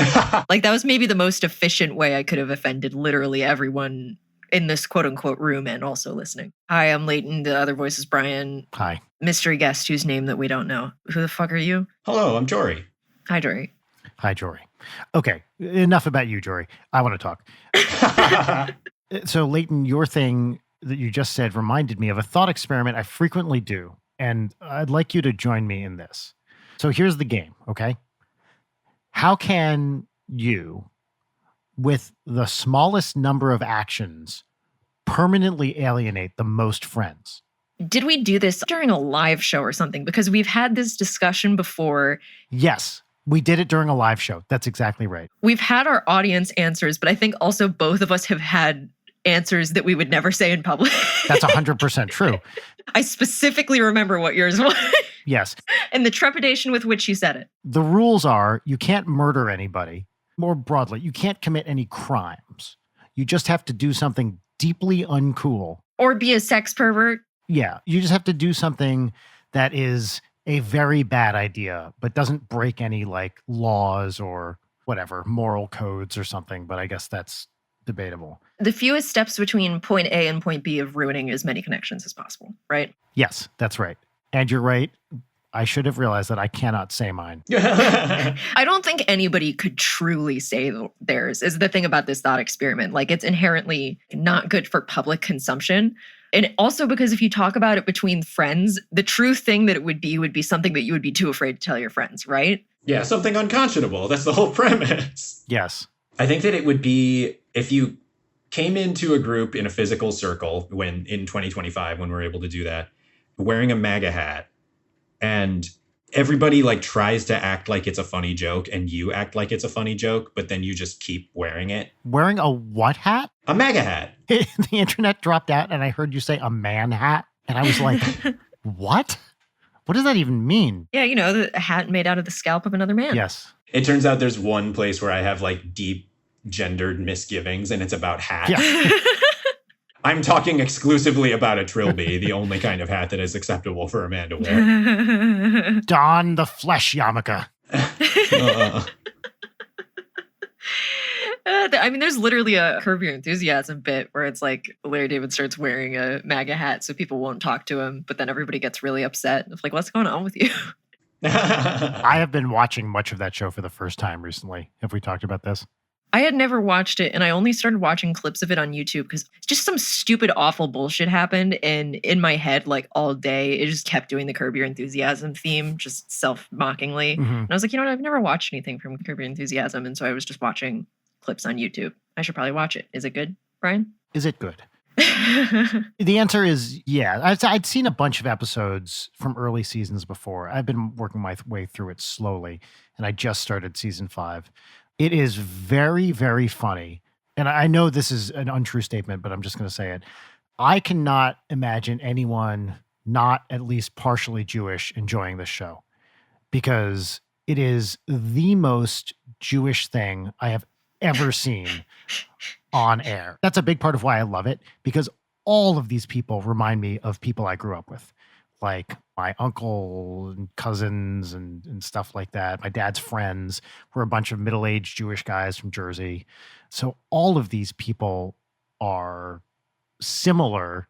Like that was maybe the most efficient way I could have offended literally everyone in this quote unquote room and also listening. Hi, I'm Leighton. The other voice is Brian. Hi. Mystery guest whose name that we don't know. Who the fuck are you? Hello, I'm Jory. Hi, Jory. Hi, Jory. Okay, enough about you, Jory. I want to talk. So, Leighton, your thing that you just said reminded me of a thought experiment I frequently do, and I'd like you to join me in this. So here's the game, okay? How can you, with the smallest number of actions, permanently alienate the most friends? Did we do this during a live show or something? Because we've had this discussion before. Yes, we did it during a live show. That's exactly right. We've had our audience answers, but I think also both of us have had answers that we would never say in public. That's 100% true. I specifically remember what yours was. Yes. And the trepidation with which you said it. The rules are you can't murder anybody. More broadly, you can't commit any crimes. You just have to do something deeply uncool. Or be a sex pervert. Yeah, you just have to do something that is a very bad idea, but doesn't break any like laws or whatever, moral codes or something. But I guess that's debatable. The fewest steps between point A and point B of ruining as many connections as possible, right? Yes, that's right. And you're right. I should have realized that I cannot say mine. I don't think anybody could truly say theirs is the thing about this thought experiment. Like it's inherently not good for public consumption. And also because if you talk about it between friends, the true thing that it would be something that you would be too afraid to tell your friends, right? Yeah, something unconscionable. That's the whole premise. Yes. I think that it would be if you came into a group in a physical circle when in 2025, when we're able to do that, wearing a MAGA hat, and everybody like tries to act like it's a funny joke and you act like it's a funny joke, but then you just keep wearing it. Wearing a what hat? A MAGA hat. The internet dropped out and I heard you say a man hat. And I was like, what? What does that even mean? Yeah, you know, a hat made out of the scalp of another man. Yes. It turns out there's one place where I have like deep gendered misgivings and it's about hats. Yeah. I'm talking exclusively about a trilby, the only kind of hat that is acceptable for a man to wear. Don the flesh yarmulke. I mean, there's literally a Curb Your Enthusiasm bit where it's like Larry David starts wearing a MAGA hat so people won't talk to him, but then everybody gets really upset. It's like, what's going on with you? I have been watching much of that show for the first time recently. Have we talked about this? I had never watched it, and I only started watching clips of it on YouTube because just some stupid, awful bullshit happened. And in my head, like all day, it just kept doing the Curb Your Enthusiasm theme, just self-mockingly. Mhm. And I was like, I've never watched anything from Curb Your Enthusiasm. And so I was just watching clips on YouTube. I should probably watch it. Is it good, Brian? Is it good? The answer is yeah. I'd seen a bunch of episodes from early seasons before. I've been working my way through it slowly, and I just started season 5. It is very, very funny. And I know this is an untrue statement, but I'm just going to say it. I cannot imagine anyone not at least partially Jewish enjoying this show, because it is the most Jewish thing I have ever seen on air. That's a big part of why I love it, because all of these people remind me of people I grew up with, like my uncle and cousins and stuff like that. My dad's friends were a bunch of middle-aged Jewish guys from Jersey. So all of these people are similar.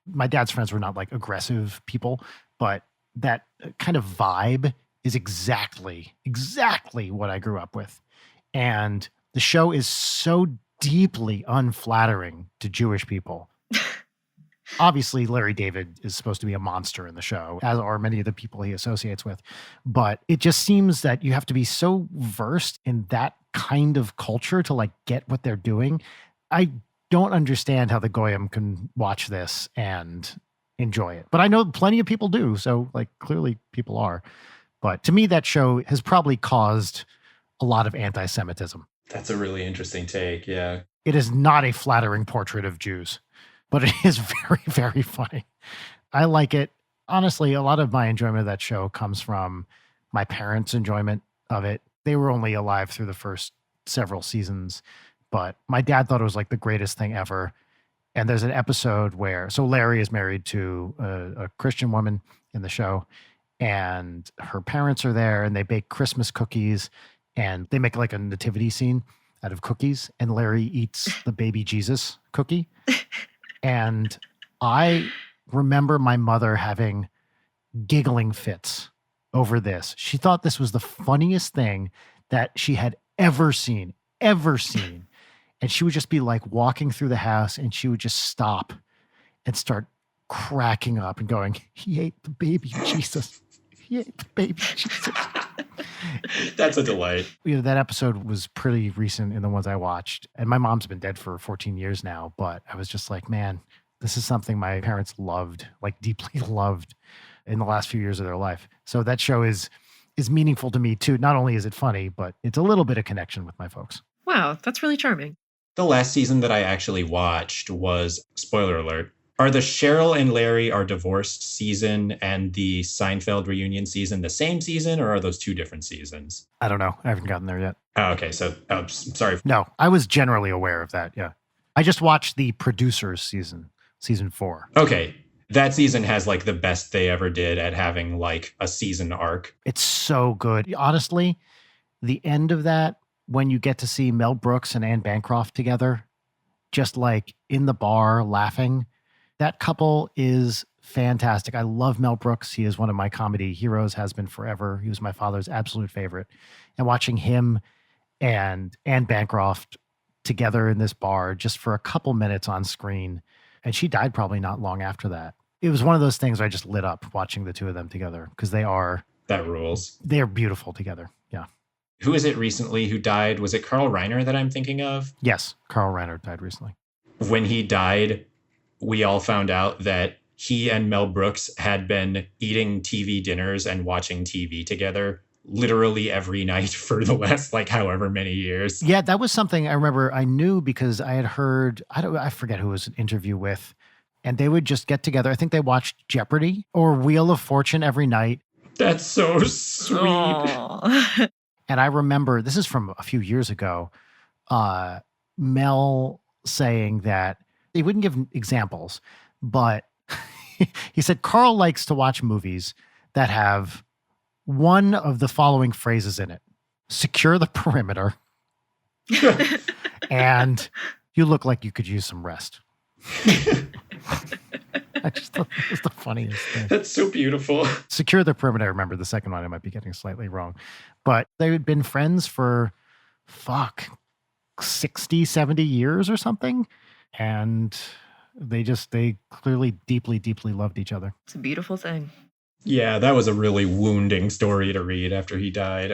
My dad's friends were not like aggressive people, but that kind of vibe is exactly what I grew up with. And the show is so deeply unflattering to Jewish people. Obviously, Larry David is supposed to be a monster in the show, as are many of the people he associates with. But it just seems that you have to be so versed in that kind of culture to like get what they're doing. I don't understand how the Goyim can watch this and enjoy it. But I know plenty of people do. So like clearly people are. But to me, that show has probably caused a lot of anti-Semitism. That's a really interesting take. Yeah. It is not a flattering portrait of Jews, but it is very, very funny. I like it. Honestly, a lot of my enjoyment of that show comes from my parents' enjoyment of it. They were only alive through the first several seasons, but my dad thought it was like the greatest thing ever. And there's an episode where, so Larry is married to a Christian woman in the show, and her parents are there and they bake Christmas cookies and they make like a nativity scene out of cookies, and Larry eats the baby Jesus cookie. And I remember my mother having giggling fits over this. She thought this was the funniest thing that she had ever seen. And she would just be like walking through the house and she would just stop and start cracking up and going, "He ate the baby Jesus. He ate the baby Jesus." That's a delight. That episode was pretty recent in the ones I watched. And my mom's been dead for 14 years now. But I was just like, man, this is something my parents loved, like deeply loved in the last few years of their life. So that show is meaningful to me too. Not only is it funny, but it's a little bit of connection with my folks. Wow, that's really charming. The last season that I actually watched was, spoiler alert, are the Cheryl and Larry are divorced season and the Seinfeld reunion season the same season, or are those two different seasons? I don't know. I haven't gotten there yet. Oh, okay. So, sorry. No, I was generally aware of that. Yeah. I just watched the producers season 4. Okay. That season has like the best they ever did at having like a season arc. It's so good. Honestly, the end of that, when you get to see Mel Brooks and Anne Bancroft together, just like in the bar laughing, that couple is fantastic. I love Mel Brooks. He is one of my comedy heroes, has been forever. He was my father's absolute favorite. And watching him and Anne Bancroft together in this bar just for a couple minutes on screen, and she died probably not long after that. It was one of those things where I just lit up watching the two of them together because that rules. They're beautiful together. Yeah. Who is it recently who died? Was it Carl Reiner that I'm thinking of? Yes, Carl Reiner died recently. When he died, we all found out that he and Mel Brooks had been eating TV dinners and watching TV together literally every night for the last like however many years. Yeah, that was something I remember I knew because I had heard, I forget who it was an interview with, and they would just get together. I think they watched Jeopardy or Wheel of Fortune every night. That's so sweet. And I remember, this is from a few years ago, Mel saying that he wouldn't give examples, but he said Carl likes to watch movies that have one of the following phrases in it: secure the perimeter, and you look like you could use some rest. I just thought that was the funniest thing. That's so beautiful. Secure the perimeter. I remember the second one I might be getting slightly wrong, but they had been friends for 60, 70 years or something. And they clearly deeply, deeply loved each other. It's a beautiful thing. Yeah, that was a really wounding story to read after he died.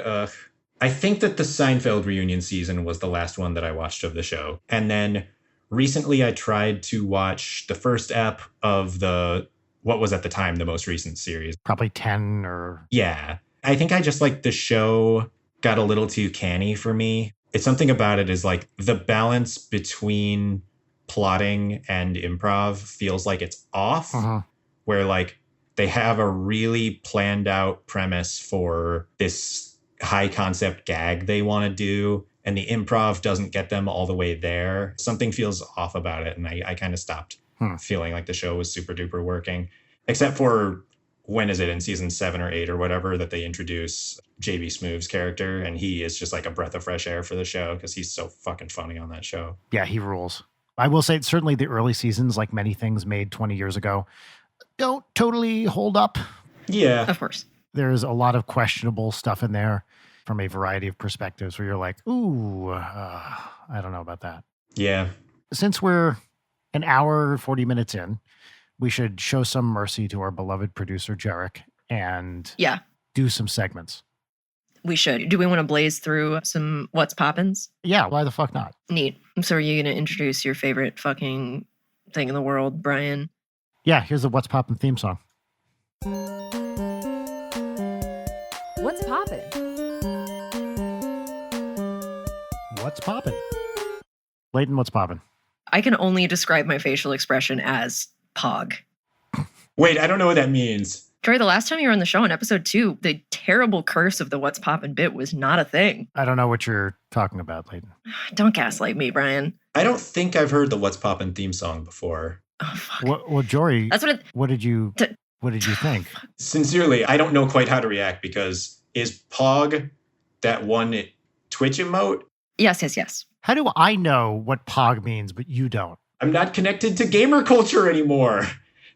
I think that the Seinfeld reunion season was the last one that I watched of the show. And then recently I tried to watch the first ep of what was at the time the most recent series. Probably 10 or... Yeah. I think I just like the show got a little too canny for me. It's something about it is like the balance between plotting and improv feels like it's off, where like they have a really planned out premise for this high concept gag they want to do, and the improv doesn't get them all the way there. Something feels off about it, and I kind of stopped feeling like the show was super duper working, except for when is it in season 7 or 8 or whatever that they introduce JB Smoove's character, and he is just like a breath of fresh air for the show because he's so fucking funny on that show. Yeah, he rules. I will say certainly the early seasons, like many things made 20 years ago, don't totally hold up. Yeah. Of course. There's a lot of questionable stuff in there from a variety of perspectives where you're like, ooh, I don't know about that. Yeah. Since we're an hour, 40 minutes in, we should show some mercy to our beloved producer, Jerik, and do some segments. We should. Do we want to blaze through some What's Poppins? Yeah, why the fuck not? Neat. So are you going to introduce your favorite fucking thing in the world, Brian? Yeah, here's the What's Poppin' theme song. What's poppin'? What's poppin'? Leighton, what's poppin'? I can only describe my facial expression as pog. Wait, I don't know what that means. Jory, the last time you were on the show in episode 2, the terrible curse of the What's Poppin' bit was not a thing. I don't know what you're talking about, Leighton. Don't gaslight me, Brian. I don't think I've heard the What's Poppin' theme song before. Oh, fuck. Well, Jory, That's what did you think? Sincerely, I don't know quite how to react because is Pog that one Twitch emote? Yes. How do I know what Pog means, but you don't? I'm not connected to gamer culture anymore.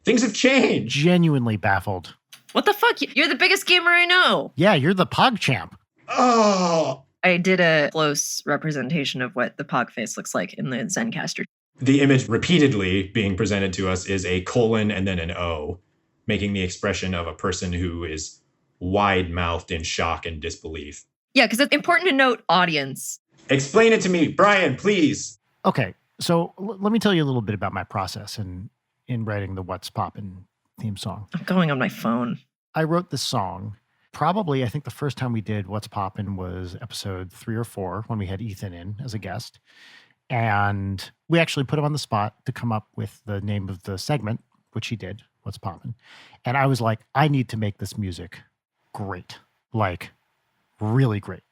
Things have changed. Genuinely baffled. What the fuck? You're the biggest gamer I know. Yeah, you're the Pog champ. Oh. I did a close representation of what the Pog face looks like in the Zencaster. The image repeatedly being presented to us is a colon and then an O, making the expression of a person who is wide-mouthed in shock and disbelief. Yeah, because it's important to note audience. Explain it to me, Brian, please. Okay, so let me tell you a little bit about my process in writing the What's Poppin' theme song. I'm going on my phone. I wrote this song. Probably, I think the first time we did What's Poppin' was episode 3 or 4 when we had Ethan in as a guest. And we actually put him on the spot to come up with the name of the segment, which he did, What's Poppin'. And I was like, I need to make this music great, like really great.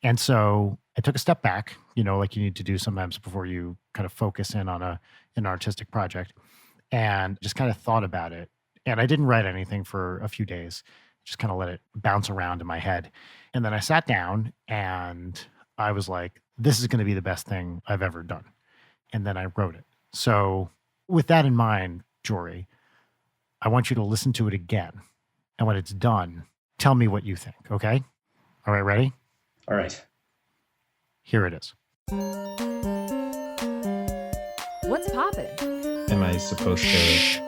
And so I took a step back, like you need to do sometimes before you kind of focus in on an artistic project, and just kind of thought about it. And I didn't write anything for a few days, just kind of let it bounce around in my head. And then I sat down and I was like, this is going to be the best thing I've ever done. And then I wrote it. So with that in mind, Jory, I want you to listen to it again. And when it's done, tell me what you think, okay? All right, ready? All right. Here it is. What's poppin'? Am I supposed to...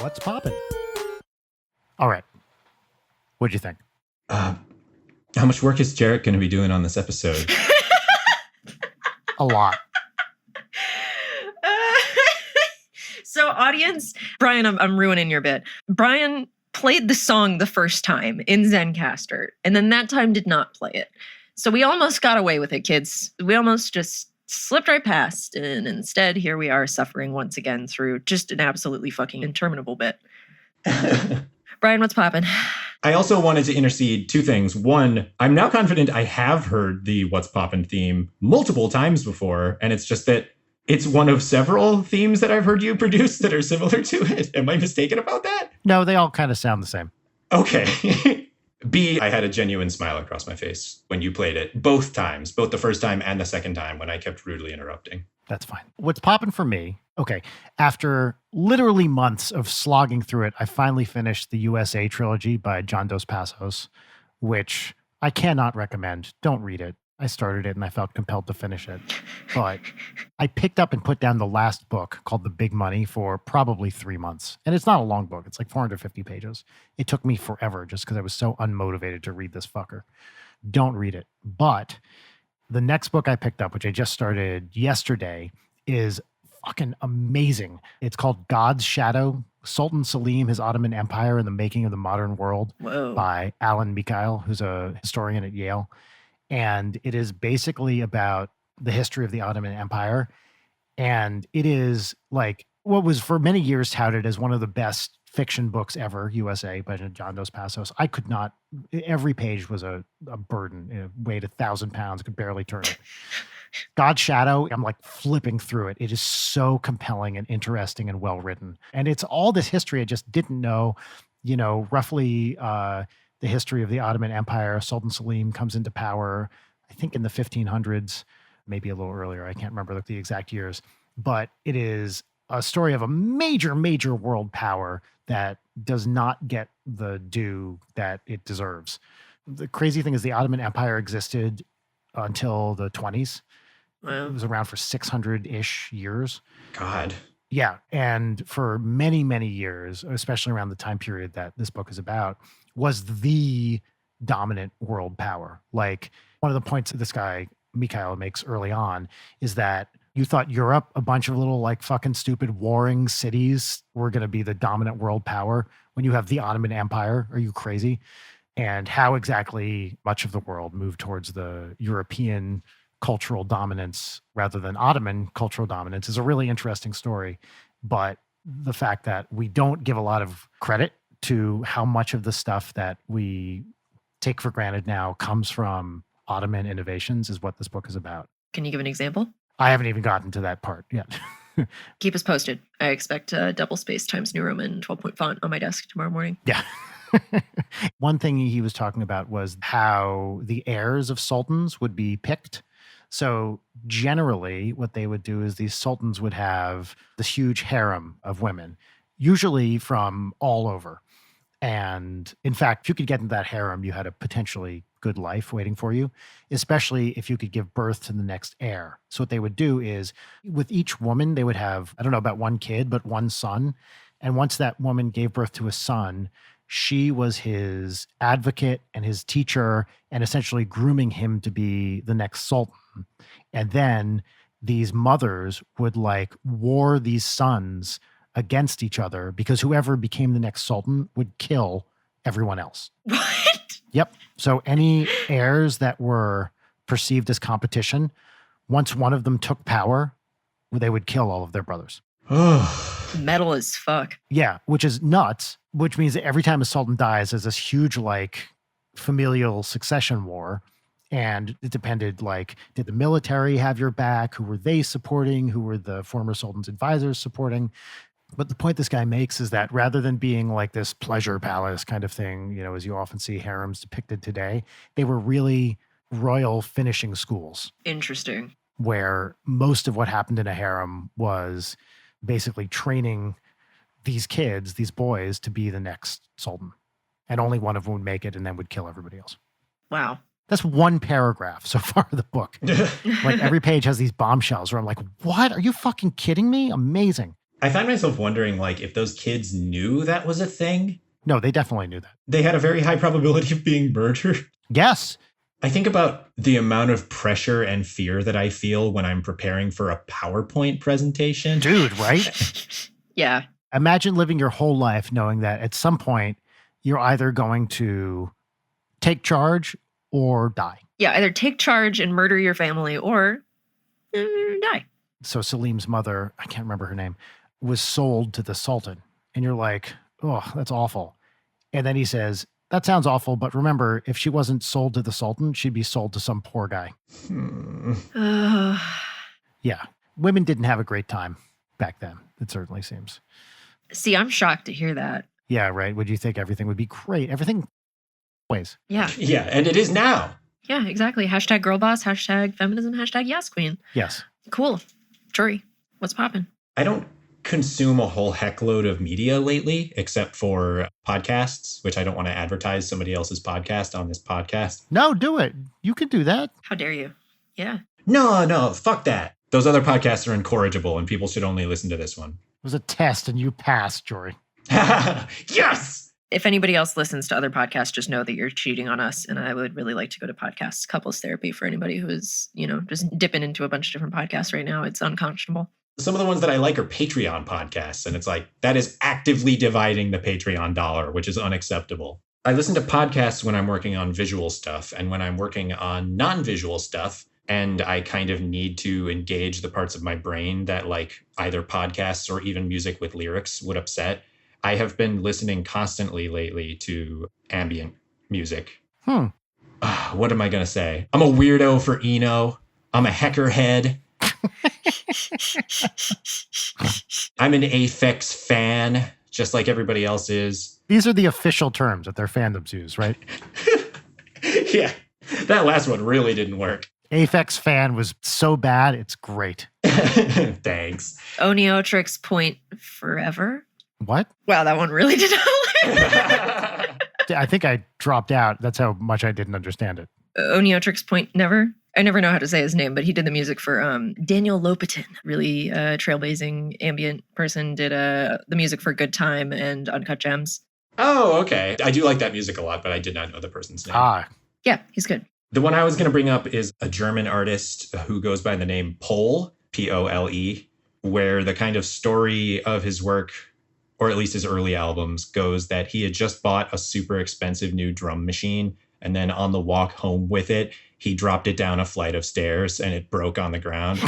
What's poppin'? All right. What'd you think? How much work is Jerik going to be doing on this episode? A lot. So audience, Brian, I'm ruining your bit. Brian played the song the first time in Zencaster, and then that time did not play it. So we almost got away with it, kids. We almost just slipped right past, and instead here we are suffering once again through just an absolutely fucking interminable bit. Brian, what's poppin'? I also wanted to intercede two things. One, I'm now confident I have heard the What's Poppin' theme multiple times before, and it's just that it's one of several themes that I've heard you produce that are similar to it. Am I mistaken about that? No, they all kind of sound the same. Okay. B, I had a genuine smile across my face when you played it both times, both the first time and the second time when I kept rudely interrupting. That's fine. What's popping for me? Okay. After literally months of slogging through it, I finally finished the USA trilogy by John Dos Passos, which I cannot recommend. Don't read it. I started it and I felt compelled to finish it. But I picked up and put down the last book called The Big Money for probably 3 months. And it's not a long book. It's like 450 pages. It took me forever just because I was so unmotivated to read this fucker. Don't read it. But the next book I picked up, which I just started yesterday, is fucking amazing. It's called God's Shadow, Sultan Selim, His Ottoman Empire and the Making of the Modern World. Whoa. By Alan Mikhail, who's a historian at Yale. And it is basically about the history of the Ottoman Empire. And it is like what was for many years touted as one of the best fiction books ever, USA by John Dos Passos. I could not, every page was a burden. It weighed 1,000 pounds, could barely turn it. God's Shadow, I'm like flipping through it. It is so compelling and interesting and well written. And it's all this history I just didn't know, roughly the history of the Ottoman Empire. Sultan Selim comes into power, I think in the 1500s, maybe a little earlier. I can't remember the exact years. But it is a story of a major, major world power that does not get the due that it deserves. The crazy thing is the Ottoman Empire existed until the 20s. Wow. It was around for 600-ish years. God. Yeah. And for many, many years, especially around the time period that this book is about, was the dominant world power. Like one of the points that this guy, Mikhail, makes early on is that you thought Europe, a bunch of little like fucking stupid warring cities, were going to be the dominant world power when you have the Ottoman Empire. Are you crazy? And how exactly much of the world moved towards the European cultural dominance rather than Ottoman cultural dominance is a really interesting story. But the fact that we don't give a lot of credit to how much of the stuff that we take for granted now comes from Ottoman innovations is what this book is about. Can you give an example? I haven't even gotten to that part yet. Keep us posted. I expect double space times New Roman 12-point font on my desk tomorrow morning. Yeah. One thing he was talking about was how the heirs of sultans would be picked. So generally what they would do is these sultans would have this huge harem of women, usually from all over. And in fact, if you could get into that harem, you had a potentially good life waiting for you, especially if you could give birth to the next heir. So what they would do is with each woman, they would have, I don't know about one kid, but one son. And once that woman gave birth to a son, she was his advocate and his teacher and essentially grooming him to be the next sultan. And then these mothers would like war these sons against each other because whoever became the next sultan would kill everyone else. What? Yep. So any heirs that were perceived as competition, once one of them took power, they would kill all of their brothers. Metal as fuck. Yeah, which is nuts, which means that every time a sultan dies, there's this huge like familial succession war. And it depended, like, did the military have your back? Who were they supporting? Who were the former sultan's advisors supporting? But the point this guy makes is that rather than being like this pleasure palace kind of thing, as you often see harems depicted today, they were really royal finishing schools. Interesting. Where most of what happened in a harem was basically training these kids, these boys, to be the next sultan. And only one of them would make it and then would kill everybody else. Wow. That's one paragraph so far of the book. Like every page has these bombshells where I'm like, what? Are you fucking kidding me? Amazing. I find myself wondering, like, if those kids knew that was a thing. No, they definitely knew that. They had a very high probability of being murdered. Yes. I think about the amount of pressure and fear that I feel when I'm preparing for a PowerPoint presentation. Dude, right? Yeah. Imagine living your whole life knowing that at some point you're either going to take charge or die. Yeah, either take charge and murder your family or die. So Selim's mother, I can't remember her name, was sold to the Sultan. And you're like, oh, that's awful. And then he says, that sounds awful, but remember, if she wasn't sold to the Sultan, she'd be sold to some poor guy. Yeah. Women didn't have a great time back then, it certainly seems. See, I'm shocked to hear that. Yeah, right. Would you think everything would be great? Everything ways. Yeah. Yeah, and it is now. Yeah, exactly. Hashtag girl boss, hashtag feminism, hashtag yes queen. Yes. Cool. Jory, what's poppin'? I don't consume a whole heckload of media lately, except for podcasts, which I don't want to advertise somebody else's podcast on this podcast. No, do it. You can do that. How dare you? Yeah. No, fuck that. Those other podcasts are incorrigible and people should only listen to this one. It was a test and you passed, Jory. Yes! If anybody else listens to other podcasts, just know that you're cheating on us. And I would really like to go to podcasts, couples therapy for anybody who is, just dipping into a bunch of different podcasts right now. It's unconscionable. Some of the ones that I like are Patreon podcasts. And it's like, that is actively dividing the Patreon dollar, which is unacceptable. I listen to podcasts when I'm working on visual stuff and when I'm working on non-visual stuff. And I kind of need to engage the parts of my brain that like either podcasts or even music with lyrics would upset. I have been listening constantly lately to ambient music. What am I going to say? I'm a weirdo for Eno. I'm a hecker head. I'm an Aphex fan, just like everybody else is. These are the official terms that their fandoms use, right? Yeah, that last one really didn't work. Aphex fan was so bad, it's great. Thanks. Oniotrix point forever. What? Wow, that one really did not work. I think I dropped out. That's how much I didn't understand it. Oniotrix point never. I never know how to say his name, but he did the music for Daniel Lopatin, really trailblazing ambient person, did the music for Good Time and Uncut Gems. Oh, okay. I do like that music a lot, but I did not know the person's name. Yeah, he's good. The one I was going to bring up is a German artist who goes by the name Pole, Pole, where the kind of story of his work, or at least his early albums, goes that he had just bought a super expensive new drum machine. And then on the walk home with it, he dropped it down a flight of stairs and it broke on the ground.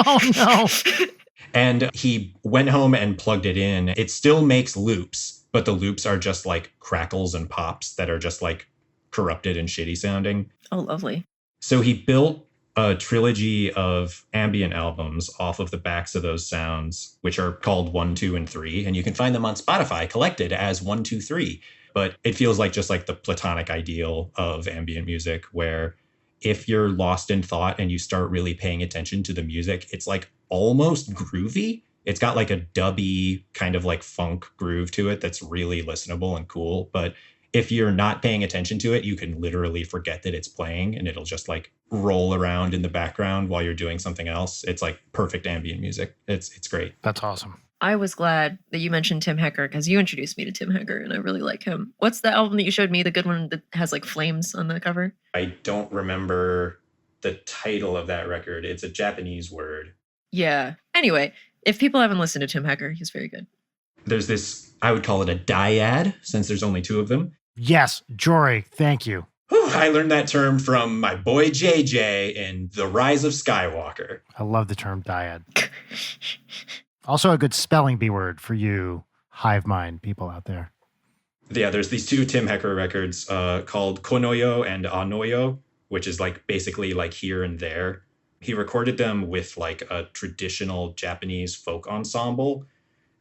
Oh, no. And he went home and plugged it in. It still makes loops, but the loops are just like crackles and pops that are just like corrupted and shitty sounding. Oh, lovely. So he built a trilogy of ambient albums off of the backs of those sounds, which are called 1, 2, and 3. And you can find them on Spotify collected as 1, 2, 3. But it feels like just like the platonic ideal of ambient music, where if you're lost in thought and you start really paying attention to the music, it's like almost groovy. It's got like a dubby kind of like funk groove to it that's really listenable and cool. But if you're not paying attention to it, you can literally forget that it's playing and it'll just like roll around in the background while you're doing something else. It's like perfect ambient music. It's great. That's awesome. I was glad that you mentioned Tim Hecker because you introduced me to Tim Hecker and I really like him. What's the album that you showed me, the good one that has like flames on the cover? I don't remember the title of that record. It's a Japanese word. Yeah. Anyway, if people haven't listened to Tim Hecker, he's very good. There's this, I would call it a dyad, since there's only 2 of them. Yes, Jory, thank you. I learned that term from my boy JJ in The Rise of Skywalker. I love the term dyad. Also a good spelling bee word for you hive mind people out there. Yeah, there's these 2 Tim Hecker records called Konoyo and Anoyo, which is like basically like here and there. He recorded them with like a traditional Japanese folk ensemble.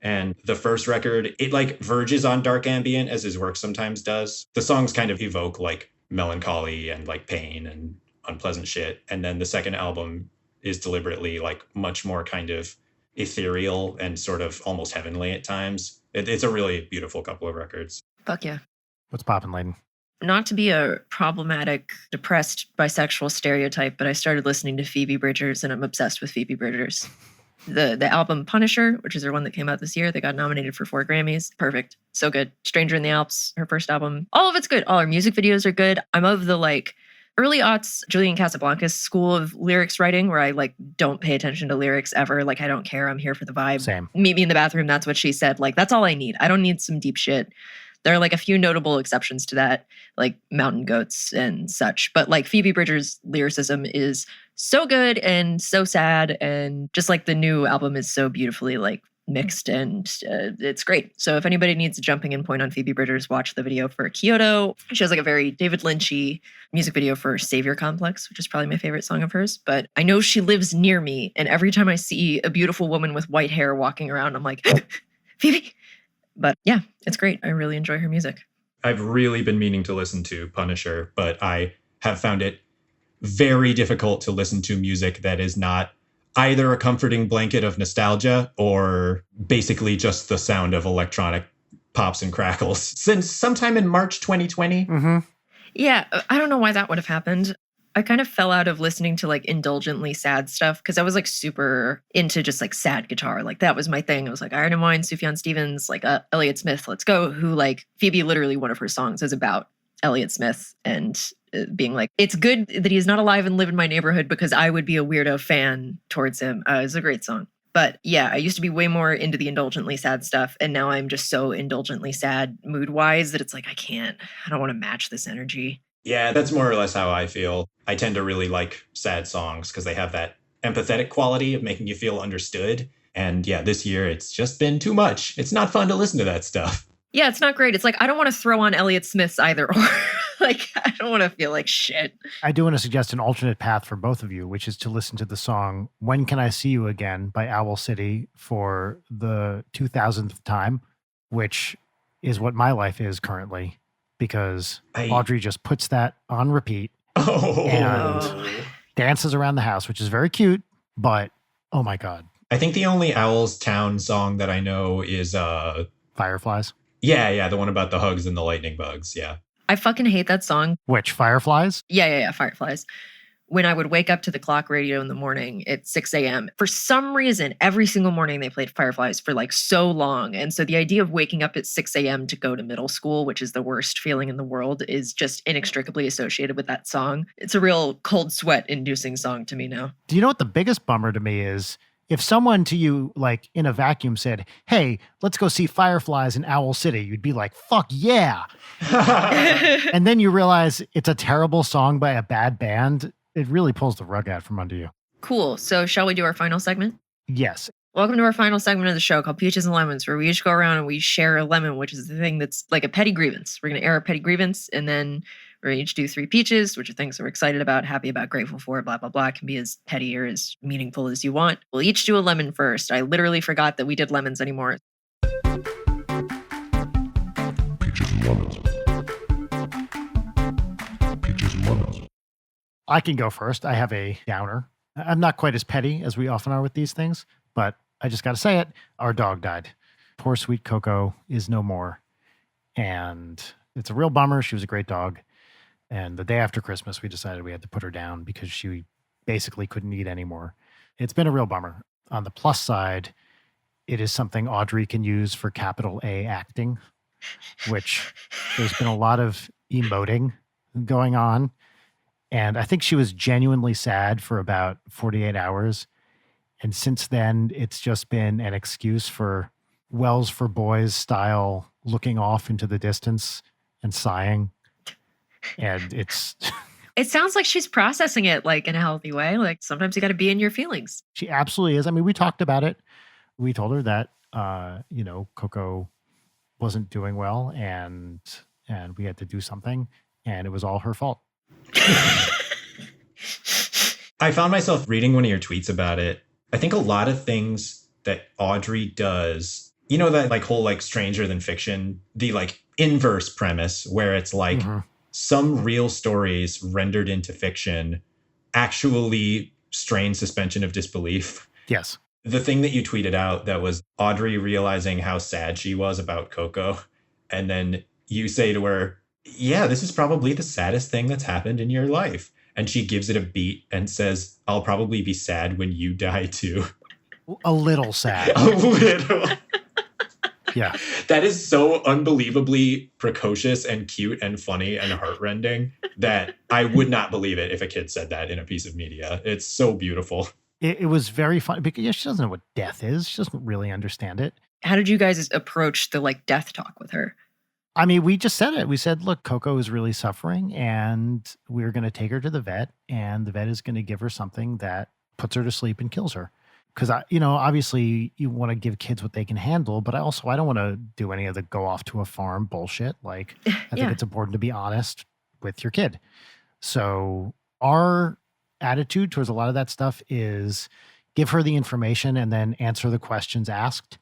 And the first record, it like verges on dark ambient as his work sometimes does. The songs kind of evoke like melancholy and like pain and unpleasant shit. And then the second album is deliberately like much more kind of ethereal and sort of almost heavenly at times. It's a really beautiful couple of records. Fuck yeah. What's poppin', Layden? Not to be a problematic, depressed bisexual stereotype, but I started listening to Phoebe Bridgers and I'm obsessed with Phoebe Bridgers. The album Punisher, which is their one that came out this year, they got nominated for 4 Grammys. Perfect. So good. Stranger in the Alps, her first album. All of it's good. All her music videos are good. I'm of the like early aughts Julian Casablancas school of lyrics writing where I like don't pay attention to lyrics ever. Like I don't care. I'm here for the vibe. Same. Meet me in the bathroom. That's what she said. Like that's all I need. I don't need some deep shit. There are like a few notable exceptions to that, like Mountain Goats and such. But like Phoebe Bridgers' lyricism is so good and so sad. And just like the new album is so beautifully like mixed and it's great. So if anybody needs a jumping in point on Phoebe Bridgers, watch the video for Kyoto. She has like a very David Lynchy music video for Savior Complex, which is probably my favorite song of hers. But I know she lives near me. And every time I see a beautiful woman with white hair walking around, I'm like, Phoebe. But yeah, it's great. I really enjoy her music. I've really been meaning to listen to Punisher, but I have found it very difficult to listen to music that is not either a comforting blanket of nostalgia or basically just the sound of electronic pops and crackles since sometime in March 2020. Mm-hmm. Yeah, I don't know why that would have happened. I kind of fell out of listening to like indulgently sad stuff because I was like super into just like sad guitar. Like that was my thing. I was like Iron and Wine, Sufjan Stevens, like Elliott Smith, Let's Go, who like Phoebe, literally one of her songs is about Elliott Smith and being like, it's good that he's not alive and live in my neighborhood because I would be a weirdo fan towards him. It's a great song. But yeah, I used to be way more into the indulgently sad stuff. And now I'm just so indulgently sad mood wise that it's like, I don't want to match this energy. Yeah, that's more or less how I feel. I tend to really like sad songs because they have that empathetic quality of making you feel understood. And yeah, this year it's just been too much. It's not fun to listen to that stuff. Yeah, it's not great. It's like, I don't want to throw on Elliott Smith's either or. Like, I don't want to feel like shit. I do want to suggest an alternate path for both of you, which is to listen to the song When Can I See You Again by Owl City for the 2000th time, which is what my life is currently, because Audrey just puts that on repeat and dances around the house, which is very cute, but oh my God. I think the only Owl's Town song that I know is Fireflies. Yeah, the one about the hugs and the lightning bugs. Yeah. I fucking hate that song. Which, Fireflies? Yeah, Fireflies. When I would wake up to the clock radio in the morning at 6 a.m., for some reason, every single morning they played Fireflies for like so long. And so the idea of waking up at 6 a.m. to go to middle school, which is the worst feeling in the world, is just inextricably associated with that song. It's a real cold sweat inducing song to me now. Do you know what the biggest bummer to me is? If someone to you, like in a vacuum, said, hey, let's go see Fireflies in Owl City, you'd be like, fuck yeah. And then you realize it's a terrible song by a bad band. It really pulls the rug out from under you. Cool. So shall we do our final segment? Yes. Welcome to our final segment of the show called Peaches and Lemons, where we each go around and we share a lemon, which is the thing that's like a petty grievance. We're going to air a petty grievance, and then we're going to each do 3 peaches, which are things that we're excited about, happy about, grateful for, blah, blah, blah. It can be as petty or as meaningful as you want. We'll each do a lemon first. I literally forgot that we did lemons anymore. Peaches and lemons. Peaches and lemons. I can go first. I have a downer. I'm not quite as petty as we often are with these things, but I just got to say it. Our dog died. Poor sweet Coco is no more. And it's a real bummer. She was a great dog. And the day after Christmas, we decided we had to put her down because she basically couldn't eat anymore. It's been a real bummer. On the plus side, it is something Audrey can use for capital A acting, which there's been a lot of emoting going on. And I think she was genuinely sad for about 48 hours. And since then, it's just been an excuse for Wells for Boys style looking off into the distance and sighing. And it's... It sounds like she's processing it like in a healthy way. Like sometimes you got to be in your feelings. She absolutely is. I mean, we talked about it. We told her that, Coco wasn't doing well and we had to do something, and it was all her fault. I found myself reading one of your tweets about it. I think a lot of things that Audrey does, that like whole like stranger than fiction, the like inverse premise where it's like some real stories rendered into fiction actually strain suspension of disbelief. Yes. The thing that you tweeted out that was Audrey realizing how sad she was about Coco. And then you say to her, yeah, this is probably the saddest thing that's happened in your life. And she gives it a beat and says, I'll probably be sad when you die too. A little sad. A little. Yeah. That is so unbelievably precocious and cute and funny and heartrending that I would not believe it if a kid said that in a piece of media. It's so beautiful. It was very fun because she doesn't know what death is. She doesn't really understand it. How did you guys approach the like death talk with her? I mean, we just said it. We said, look, Coco is really suffering and we're going to take her to the vet, and the vet is going to give her something that puts her to sleep and kills her. Because, obviously you want to give kids what they can handle, but I don't want to do any of the go off to a farm bullshit. Like, I think it's important to be honest with your kid. So our attitude towards a lot of that stuff is give her the information and then answer the questions asked,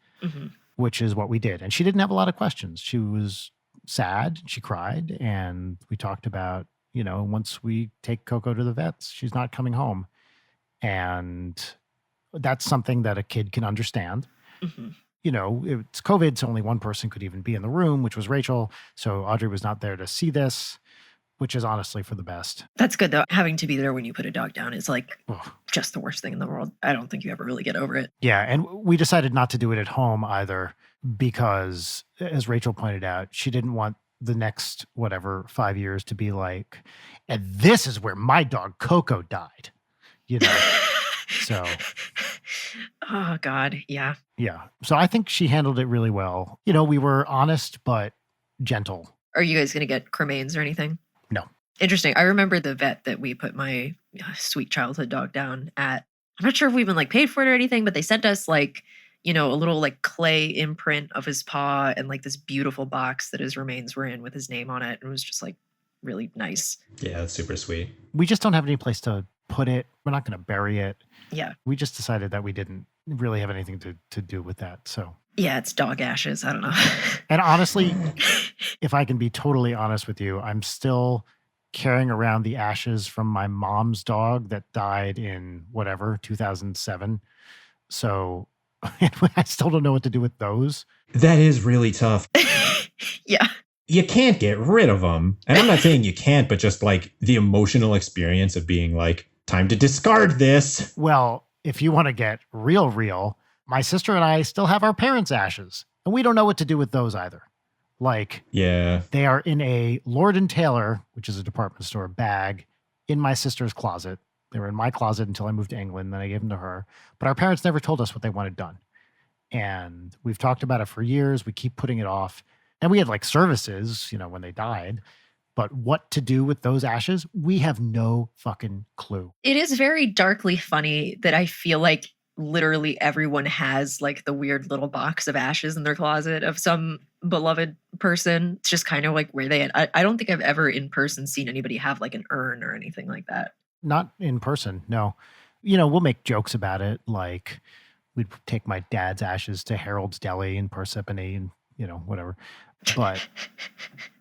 which is what we did. And she didn't have a lot of questions. She was sad. She cried. And we talked about, once we take Coco to the vets, she's not coming home. And That's something that a kid can understand. Mhm. You know, it's COVID, so only one person could even be in the room, which was Rachel. So Audrey was not there to see this, which is honestly for the best. That's good, though. Having to be there when you put a dog down is like Ugh. just the worst thing in the world. I don't think you ever really get over it. Yeah, and we decided not to do it at home either because, as Rachel pointed out, she didn't want the next, 5 years to be like, and this is where my dog Coco died, you know? So, Oh, God. Yeah. yeah. So I think she handled it really well. You know, we were honest, but gentle. Are you guys going to get cremains or anything? No. Interesting. I remember the vet that we put my sweet childhood dog down at. I'm not sure if we even like paid for it or anything, but they sent us like, a little like clay imprint of his paw and like this beautiful box that his remains were in with his name on it. It was just like really nice. Yeah, that's super sweet. We just don't have any place to put it. We're not going to bury it. Yeah. We just decided that we didn't really have anything to do with that. So, yeah, it's dog ashes. I don't know. and honestly, if I can be totally honest with you, I'm still carrying around the ashes from my mom's dog that died in 2007. So I still don't know what to do with those. That is really tough. Yeah. You can't get rid of them. And I'm not saying you can't, but just like the emotional experience of being like, time to discard this. Well, if you want to get real, my sister and I still have our parents' ashes, and we don't know what to do with those either. Like, yeah, they are in a Lord & Taylor, which is a department store, bag in my sister's closet. They were in my closet until I moved to England, then I gave them to her. But our parents never told us what they wanted done. And we've talked about it for years. We keep putting it off. And we had like services, when they died. But what to do with those ashes, we have no fucking clue. It is very darkly funny that I feel like literally everyone has like the weird little box of ashes in their closet of some beloved person. It's just kind of like where they I don't think I've ever in person seen anybody have like an urn or anything like that. Not in person, no. We'll make jokes about it. Like we'd take my dad's ashes to Harold's Deli in Parsippany and, whatever. But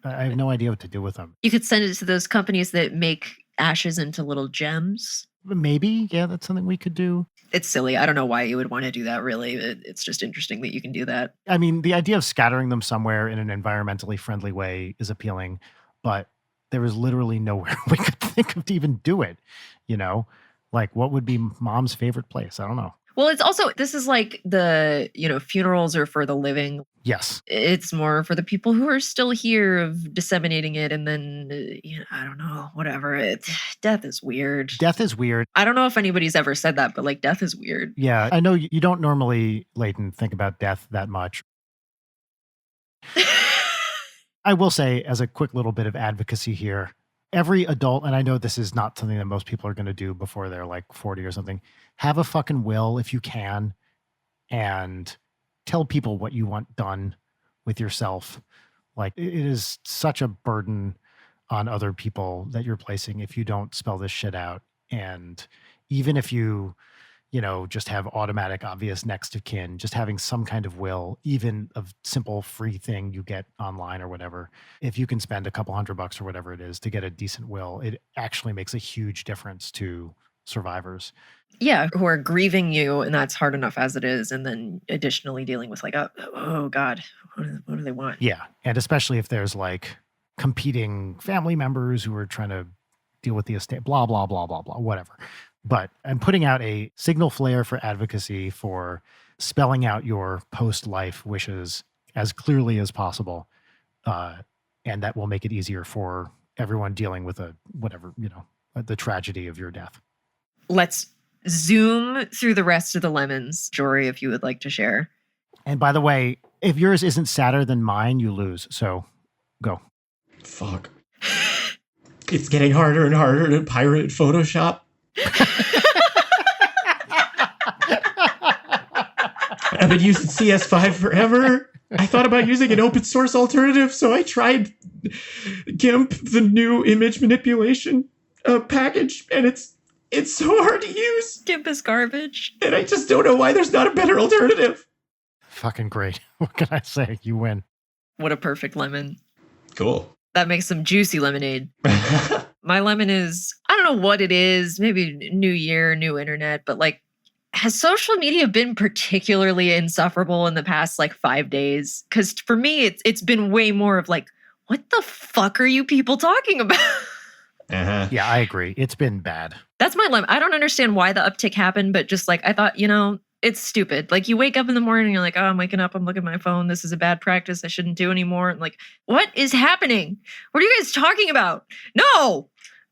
I have no idea what to do with them. You could send it to those companies that make ashes into little gems. Maybe. Yeah, that's something we could do. It's silly. I don't know why you would want to do that, really. It's just interesting that you can do that. I mean, the idea of scattering them somewhere in an environmentally friendly way is appealing, but there is literally nowhere we could think of to even do it. Like what would be mom's favorite place? I don't know. Well, it's also, this is like the, funerals are for the living. Yes. It's more for the people who are still here of disseminating it. And then, I don't know, whatever. Death is weird. Death is weird. I don't know if anybody's ever said that, but like death is weird. Yeah. I know you don't normally, Leighton, think about death that much. I will say, as a quick little bit of advocacy here, every adult, and I know this is not something that most people are going to do before they're like 40 or something, have a fucking will if you can, and tell people what you want done with yourself. Like, it is such a burden on other people that you're placing if you don't spell this shit out. And even if you, just have automatic, obvious next of kin, just having some kind of will, even a simple free thing you get online or whatever, if you can spend a couple $100 or whatever it is to get a decent will, it actually makes a huge difference to survivors. Yeah, who are grieving you, and that's hard enough as it is. And then additionally dealing with like, oh God, what do they want? Yeah, and especially if there's like competing family members who are trying to deal with the estate, blah, blah, blah, blah, blah, whatever. But I'm putting out a signal flare for advocacy for spelling out your post-life wishes as clearly as possible. And that will make it easier for everyone dealing with the tragedy of your death. Let's zoom through the rest of the lemons, Jory, if you would like to share. And by the way, if yours isn't sadder than mine, you lose. So go. Fuck. It's getting harder and harder to pirate Photoshop. I've been using CS5 forever. I thought about using an open source alternative, so I tried GIMP, the new image manipulation package, and it's so hard to use. GIMP is garbage. And I just don't know why there's not a better alternative. Fucking great. What can I say? You win. What a perfect lemon. Cool. That makes some juicy lemonade. My lemon is, I don't know what it is, maybe new year, new internet, but like Has social media been particularly insufferable in the past like 5 days? Because for me, it's been way more of like, what the fuck are you people talking about? Uh-huh. Yeah, I agree. It's been bad. That's my limit. I don't understand why the uptick happened, but just like I thought, it's stupid. Like you wake up in the morning, you're like, oh, I'm waking up, I'm looking at my phone. This is a bad practice. I shouldn't do anymore. And like, what is happening? What are you guys talking about? No.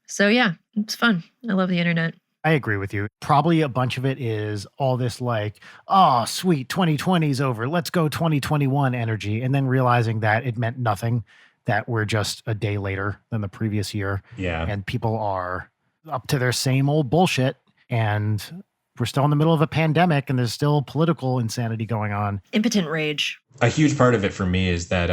So yeah, it's fun. I love the internet. I agree with you. Probably a bunch of it is all this like, oh, sweet, 2020's over. Let's go 2021 energy. And then realizing that it meant nothing, that we're just a day later than the previous year. Yeah. And people are up to their same old bullshit. And we're still in the middle of a pandemic and there's still political insanity going on. Impotent rage. A huge part of it for me is that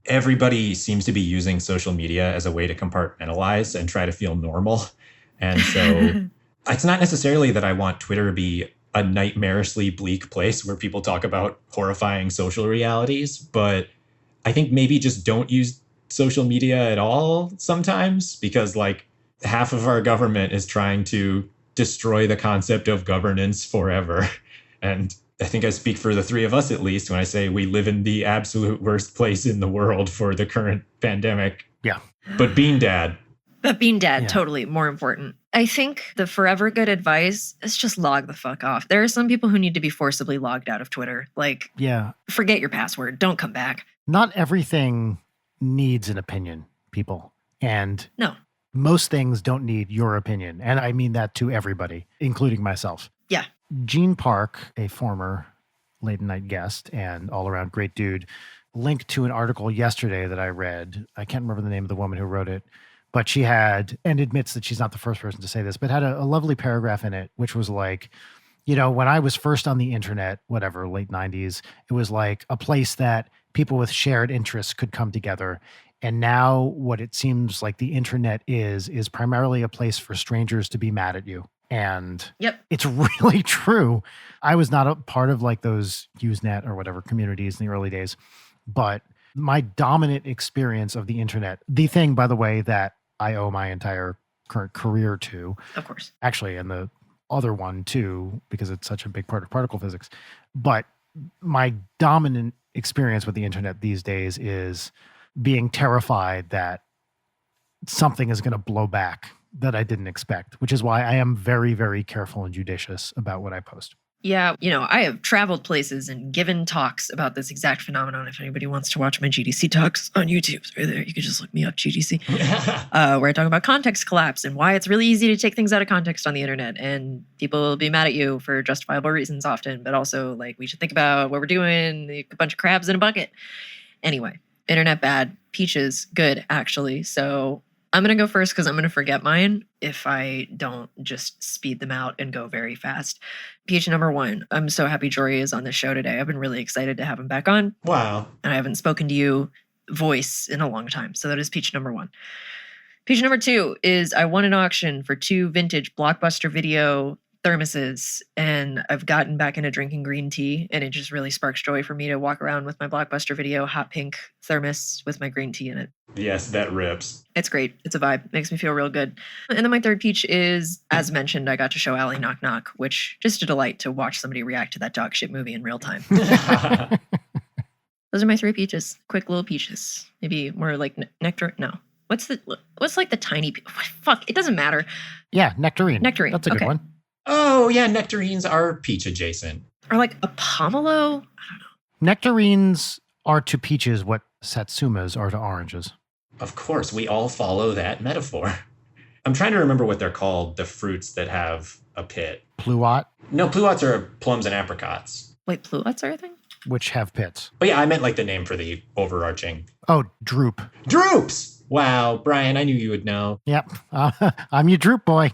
everybody seems to be using social media as a way to compartmentalize and try to feel normal. And so it's not necessarily that I want Twitter to be a nightmarishly bleak place where people talk about horrifying social realities, but I think maybe just don't use social media at all sometimes, because like half of our government is trying to destroy the concept of governance forever. And I think I speak for the three of us, at least, when I say we live in the absolute worst place in the world for the current pandemic. Yeah. But being dad. But being dead, Yeah. totally more important. I think the forever good advice is just log the fuck off. There are some people who need to be forcibly logged out of Twitter. Like, Yeah. forget your password. Don't come back. Not everything needs an opinion, people. And No. most things don't need your opinion. And I mean that to everybody, including myself. Yeah. Gene Park, a former late night guest and all around great dude, linked to an article yesterday that I read. I can't remember the name of the woman who wrote it, but she had, and admits that she's not the first person to say this, but had a lovely paragraph in it, which was like, when I was first on the internet, whatever, late 90s, it was like a place that people with shared interests could come together. And now what it seems like the internet is primarily a place for strangers to be mad at you. And Yep. it's really true. I was not a part of like those Usenet or whatever communities in the early days, but my dominant experience of the internet, the thing, by the way, that I owe my entire current career to, Of course. actually, and the other one too, because it's such a big part of particle physics. But my dominant experience with the internet these days is being terrified that something is going to blow back that I didn't expect, which is why I am very, very careful and judicious about what I post. Yeah, I have traveled places and given talks about this exact phenomenon. If anybody wants to watch my GDC talks on YouTube, it's right there. You can just look me up, GDC, where I talk about context collapse and why it's really easy to take things out of context on the internet. And people will be mad at you for justifiable reasons often, but also like we should think about what we're doing, a bunch of crabs in a bucket. Anyway, internet bad, peaches good, actually. So I'm going to go first because I'm going to forget mine if I don't just speed them out and go very fast. Peach number 1. I'm so happy Jory is on the show today. I've been really excited to have him back on. Wow. And I haven't spoken to you voice in a long time. So that is peach number 1. Peach number 2 is I won an auction for 2 vintage Blockbuster Video thermoses, and I've gotten back into drinking green tea, and it just really sparks joy for me to walk around with my Blockbuster Video hot pink thermos with my green tea in it. Yes, that rips. It's great. It's a vibe. Makes me feel real good. And then my third peach is, as mentioned, I got to show Allie Knock Knock, which just a delight to watch somebody react to that dog shit movie in real time. Those are my 3 peaches. Quick little peaches. Maybe more like nectar. No. What's like the tiny? Fuck. It doesn't matter. Yeah, nectarine. Nectarine. That's a good Okay. one. Oh, yeah, nectarines are peach adjacent. Or like a pomelo. Nectarines are to peaches what satsumas are to oranges. Of course, we all follow that metaphor. I'm trying to remember what they're called, the fruits that have a pit. Pluot, No, pluots are plums and apricots. Wait, pluots are a thing? which have pits. But yeah, I meant like the name for the overarching. Oh, droop. Droops! Wow, Brian, I knew you would know. Yep. I'm your droop boy.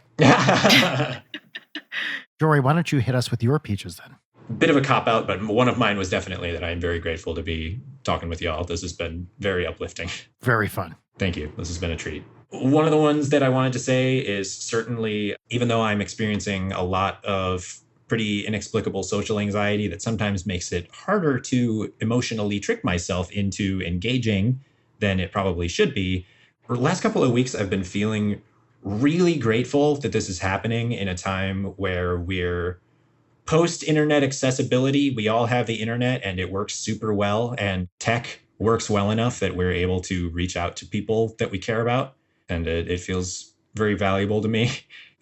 Jory, why don't you hit us with your peaches then? Bit of a cop-out, but one of mine was definitely that I am very grateful to be talking with y'all. This has been very uplifting. Very fun. Thank you. This has been a treat. One of the ones that I wanted to say is certainly, even though I'm experiencing a lot of pretty inexplicable social anxiety that sometimes makes it harder to emotionally trick myself into engaging than it probably should be, for the last couple of weeks, I've been feeling really grateful that this is happening in a time where we're Post-internet accessibility, we all have the internet and it works super well. And tech works well enough that we're able to reach out to people that we care about. And it feels very valuable to me.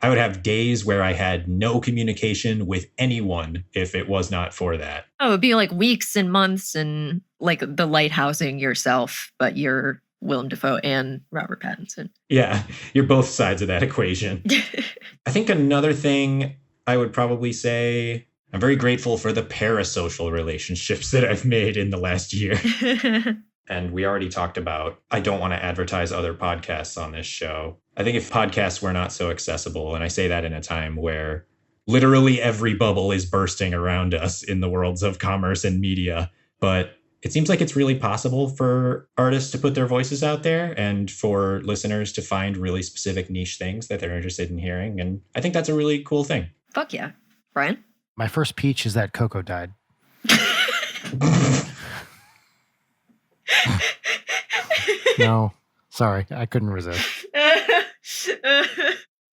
I would have days where I had no communication with anyone if it was not for that. Oh, it'd be like weeks and months and like the lighthousing yourself, but you're Willem Dafoe and Robert Pattinson. Yeah, you're both sides of that equation. I think another thing I would probably say, I'm very grateful for the parasocial relationships that I've made in the last year. And we already talked about, I don't want to advertise other podcasts on this show. I think if podcasts were not so accessible, and I say that in a time where literally every bubble is bursting around us in the worlds of commerce and media, but it seems like it's really possible for artists to put their voices out there and for listeners to find really specific niche things that they're interested in hearing. And I think that's a really cool thing. Fuck yeah. Brian? My first peach is that Coco died. No, sorry, I couldn't resist.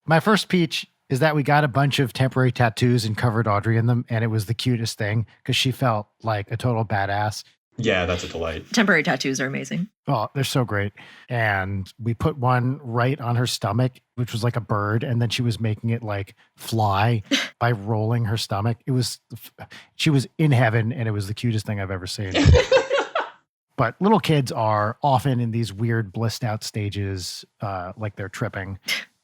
My first peach is that we got a bunch of temporary tattoos and covered Audrey in them, and it was the cutest thing because she felt like a total badass. Yeah, that's a delight. Temporary tattoos are amazing. Oh, they're so great. And we put one right on her stomach, which was like a bird, and then she was making it like fly by rolling her stomach. She was in heaven, and it was the cutest thing I've ever seen. But little kids are often in these weird blissed out stages, like they're tripping.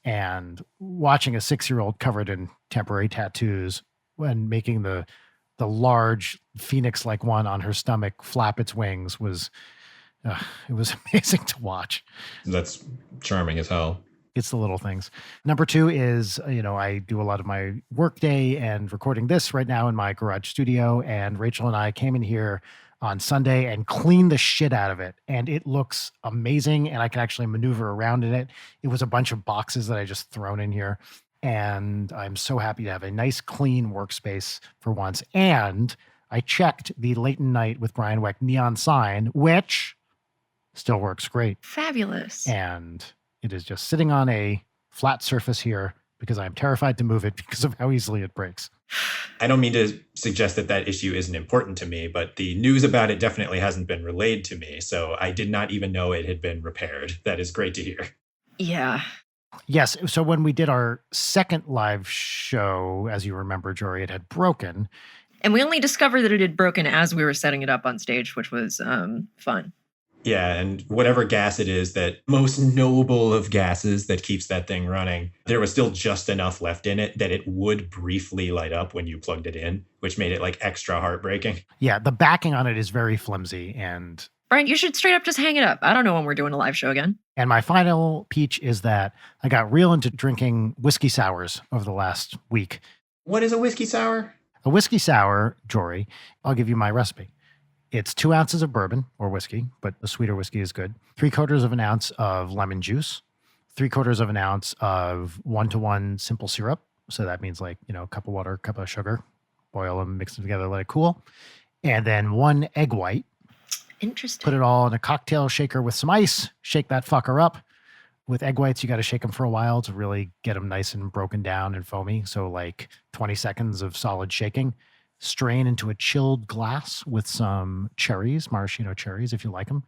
And watching a 6-year-old covered in temporary tattoos and making the large phoenix-like one on her stomach flap its wings was amazing to watch. That's charming as hell. It's the little things. Number 2 is, I do a lot of my work day and recording this right now in my garage studio. And Rachel and I came in here on Sunday and cleaned the shit out of it. And it looks amazing. And I can actually maneuver around in it. It was a bunch of boxes that I just thrown in here. And I'm so happy to have a nice, clean workspace for once. And I checked the Late Night with Brian Weck neon sign, which still works great. Fabulous. And it is just sitting on a flat surface here because I'm terrified to move it because of how easily it breaks. I don't mean to suggest that issue isn't important to me, but the news about it definitely hasn't been relayed to me. So I did not even know it had been repaired. That is great to hear. Yeah. Yes. So when we did our second live show, as you remember, Jory, it had broken. And we only discovered that it had broken as we were setting it up on stage, which was fun. Yeah, and whatever gas it is, that most noble of gases that keeps that thing running, there was still just enough left in it that it would briefly light up when you plugged it in, which made it like extra heartbreaking. Yeah, the backing on it is very flimsy. And Brian, you should straight up just hang it up. I don't know when we're doing a live show again. And my final peach is that I got real into drinking whiskey sours over the last week. What is a whiskey sour? A whiskey sour, Jory, I'll give you my recipe. It's 2 ounces of bourbon or whiskey, but a sweeter whiskey is good. 3/4 of an ounce of lemon juice, 3/4 of an ounce of 1-to-1 simple syrup. So that means like, a cup of water, cup of sugar, boil them, mix them together, let it cool. And then 1 egg white. Interesting. Put it all in a cocktail shaker with some ice, shake that fucker up. With egg whites, you got to shake them for a while to really get them nice and broken down and foamy. So like 20 seconds of solid shaking. Strain into a chilled glass with some cherries, maraschino cherries, if you like them.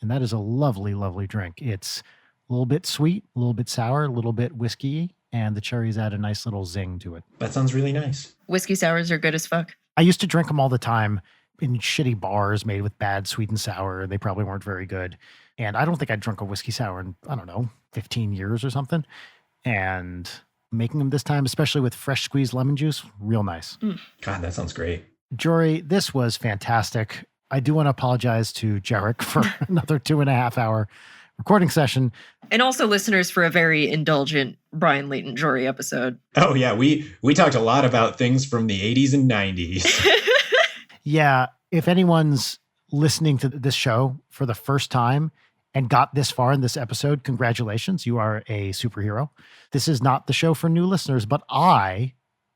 And that is a lovely, lovely drink. It's a little bit sweet, a little bit sour, a little bit whiskey, and the cherries add a nice little zing to it. That sounds really nice. Whiskey sours are good as fuck. I used to drink them all the time in shitty bars made with bad sweet and sour. They probably weren't very good. And I don't think I'd drunk a whiskey sour in, 15 years or something. And making them this time, especially with fresh squeezed lemon juice, real nice. God, that sounds great. Jory, this was fantastic. I do want to apologize to Jerik for another 2.5 hour recording session. And also listeners for a very indulgent Brian Layton Jory episode. Oh yeah, we talked a lot about things from the 80s and 90s. Yeah, if anyone's listening to this show for the first time and got this far in this episode, congratulations, you are a superhero. This is not the show for new listeners, but I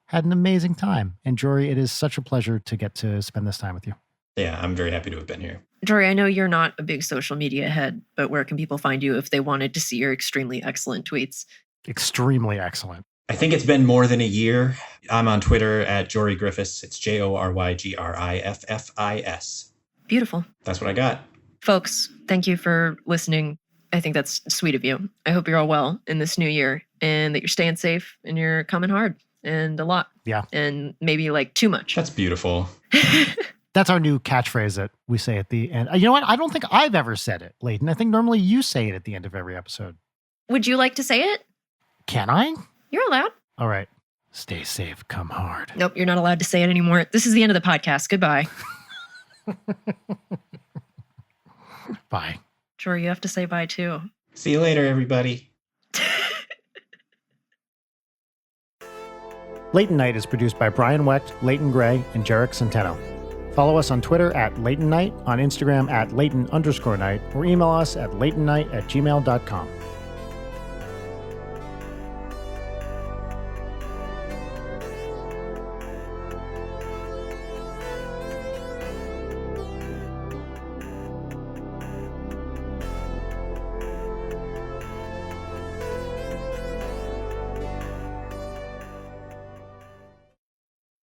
had an amazing time. And Jory, it is such a pleasure to get to spend this time with you. Yeah, I'm very happy to have been here. Jory, I know you're not a big social media head, but where can people find you if they wanted to see your extremely excellent tweets? Extremely excellent. I think it's been more than a year. I'm on Twitter at Jory Griffis. It's JoryGriffis. Beautiful. That's what I got. Folks, thank you for listening. I think that's sweet of you. I hope you're all well in this new year and that you're staying safe and you're coming hard and a lot. Yeah. And maybe like too much. That's beautiful. That's our new catchphrase that we say at the end. You know what? I don't think I've ever said it, Leighton. I think normally you say it at the end of every episode. Would you like to say it? Can I? You're allowed. All right. Stay safe. Come hard. Nope, you're not allowed to say it anymore. This is the end of the podcast. Goodbye. Bye. Jory, you have to say bye too. See you later, everybody. Leighton Night is produced by Brian Wecht, Leighton Gray, and Jerik Centeno. Follow us on Twitter at Leighton Night, on Instagram at Leighton_Night, or email us at leightonnight@gmail.com.